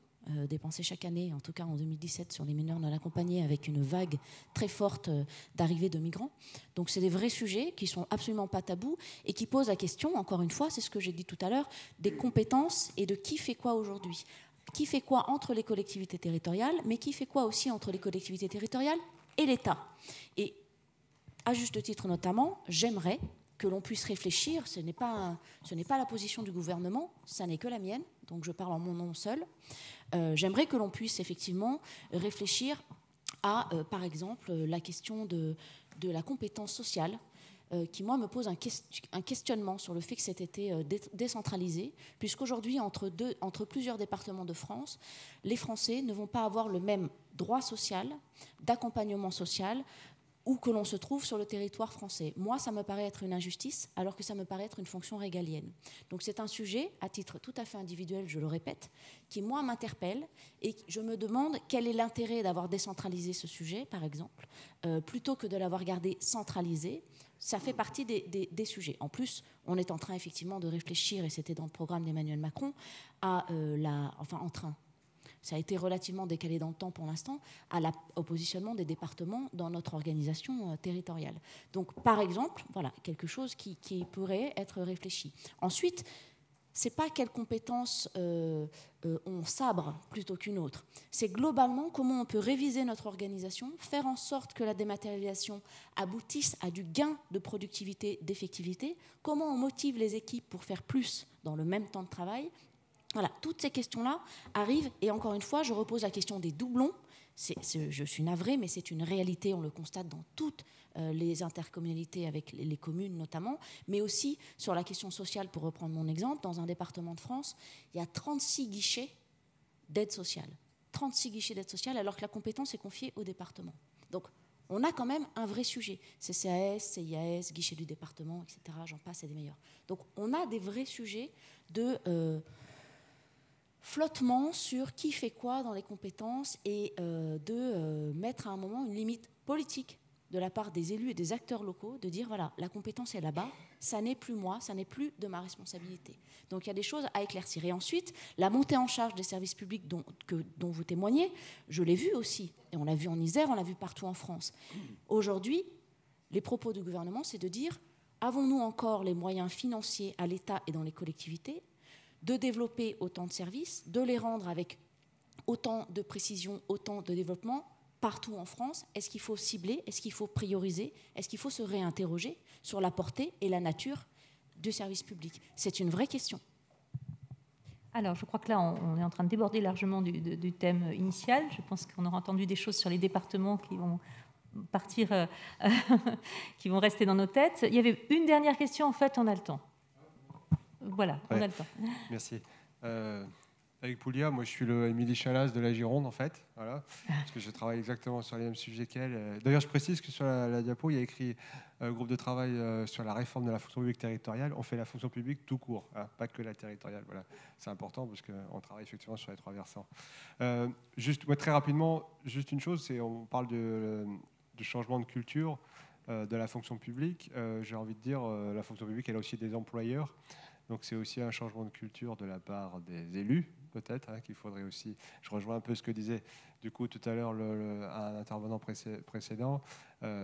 dépensés chaque année, en tout cas en 2017, sur les mineurs non accompagnés, avec une vague très forte d'arrivée de migrants. Donc c'est des vrais sujets qui ne sont absolument pas tabous et qui posent la question, encore une fois, c'est ce que j'ai dit tout à l'heure, des compétences et de qui fait quoi aujourd'hui. Qui fait quoi entre les collectivités territoriales, mais qui fait quoi aussi entre les collectivités territoriales et l'État. Et à juste titre notamment, j'aimerais que l'on puisse réfléchir, ce n'est pas la position du gouvernement, ça n'est que la mienne, donc je parle en mon nom seul, j'aimerais que l'on puisse effectivement réfléchir à, par exemple, la question de la compétence sociale, qui, moi, me pose un questionnement sur le fait que cet été décentralisé, puisqu'aujourd'hui, entre plusieurs départements de France, les Français ne vont pas avoir le même droit social, d'accompagnement social, où que l'on se trouve sur le territoire français. Moi, ça me paraît être une injustice, alors que ça me paraît être une fonction régalienne. Donc c'est un sujet, à titre tout à fait individuel, je le répète, qui, moi, m'interpelle, et je me demande quel est l'intérêt d'avoir décentralisé ce sujet, par exemple, plutôt que de l'avoir gardé centralisé. Ça fait partie des sujets. En plus, on est en train, effectivement, de réfléchir, et c'était dans le programme d'Emmanuel Macron, ça a été relativement décalé dans le temps pour l'instant, au positionnement des départements dans notre organisation territoriale. Donc, par exemple, voilà, quelque chose qui pourrait être réfléchi. Ensuite, ce n'est pas quelle compétence on sabre plutôt qu'une autre. C'est globalement comment on peut réviser notre organisation, faire en sorte que la dématérialisation aboutisse à du gain de productivité, d'effectivité, comment on motive les équipes pour faire plus dans le même temps de travail. Voilà, toutes ces questions-là arrivent, et encore une fois, je repose la question des doublons. Je suis navrée, mais c'est une réalité, on le constate dans toutes les intercommunalités, avec les communes notamment, mais aussi sur la question sociale, pour reprendre mon exemple, dans un département de France, il y a 36 guichets d'aide sociale. 36 guichets d'aide sociale, alors que la compétence est confiée au département. Donc, on a quand même un vrai sujet. CCAS, CIAS, guichet du département, etc., j'en passe, et des meilleurs. Donc, on a des vrais sujets de flottement sur qui fait quoi dans les compétences, et de mettre à un moment une limite politique de la part des élus et des acteurs locaux, de dire voilà, la compétence est là-bas, ça n'est plus moi, ça n'est plus de ma responsabilité. Donc il y a des choses à éclaircir. Et ensuite, la montée en charge des services publics dont vous témoignez, je l'ai vu aussi, et on l'a vu en Isère, on l'a vu partout en France. Aujourd'hui, les propos du gouvernement, c'est de dire avons-nous encore les moyens financiers à l'État et dans les collectivités de développer autant de services, de les rendre avec autant de précision, autant de développement partout en France? Est-ce qu'il faut cibler? Est-ce qu'il faut prioriser? Est-ce qu'il faut se réinterroger sur la portée et la nature du service public? C'est une vraie question. Alors, je crois que là, on est en train de déborder largement du thème initial. Je pense qu'on aura entendu des choses sur les départements qui vont partir, qui vont rester dans nos têtes. Il y avait une dernière question, en fait, on a le temps. Voilà, on a le temps. Merci. Avec Poulia, moi je suis le Émilie Chalas de la Gironde en fait, voilà, parce que je travaille exactement sur les mêmes sujets qu'elle. D'ailleurs, je précise que sur la diapo, il y a écrit groupe de travail sur la réforme de la fonction publique territoriale. On fait la fonction publique tout court, hein, pas que la territoriale. Voilà, c'est important parce qu'on travaille effectivement sur les trois versants. Juste, moi, très rapidement, juste une chose, c'est on parle de changement de culture de la fonction publique. J'ai envie de dire, la fonction publique, elle a aussi des employeurs. Donc c'est aussi un changement de culture de la part des élus, peut-être, hein, qu'il faudrait aussi... Je rejoins un peu ce que disait du coup tout à l'heure un intervenant précédent.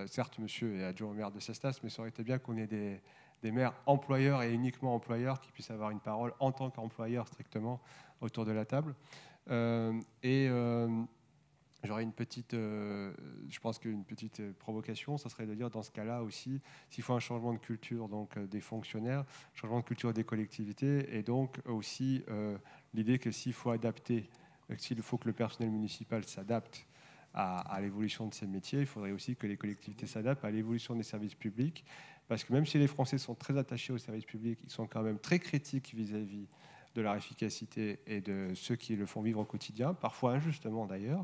Certes, monsieur est adjoint au maire de Cestas, mais ça aurait été bien qu'on ait des maires employeurs et uniquement employeurs qui puissent avoir une parole en tant qu'employeurs strictement autour de la table. J'aurais une petite, je pense qu'une petite provocation, ça serait de dire dans ce cas-là aussi, s'il faut un changement de culture donc des fonctionnaires, changement de culture des collectivités, et donc aussi l'idée que s'il faut adapter, s'il faut que le personnel municipal s'adapte à l'évolution de ces métiers, il faudrait aussi que les collectivités s'adaptent à l'évolution des services publics, parce que même si les Français sont très attachés aux services publics, ils sont quand même très critiques vis-à-vis de leur efficacité et de ceux qui le font vivre au quotidien, parfois injustement d'ailleurs.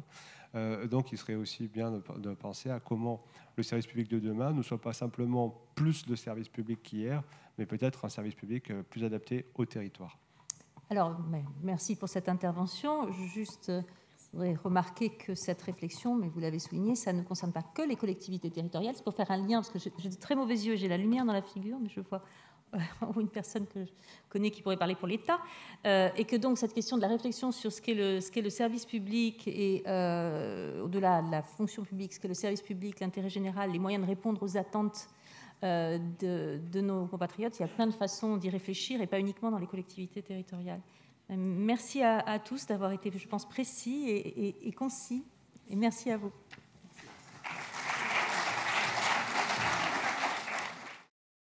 Donc il serait aussi bien de penser à comment le service public de demain ne soit pas simplement plus de service public qu'hier, mais peut-être un service public plus adapté au territoire. Alors, merci pour cette intervention. Juste, je voudrais remarquer que cette réflexion, mais vous l'avez souligné, ça ne concerne pas que les collectivités territoriales. C'est pour faire un lien, parce que j'ai de très mauvais yeux, j'ai la lumière dans la figure, mais je vois une personne que je connais qui pourrait parler pour l'État, et que donc cette question de la réflexion sur ce qu'est le service public et au-delà de la fonction publique, ce qu'est le service public, l'intérêt général, les moyens de répondre aux attentes de nos compatriotes, il y a plein de façons d'y réfléchir et pas uniquement dans les collectivités territoriales. Merci à tous d'avoir été, je pense, précis et concis, et merci à vous.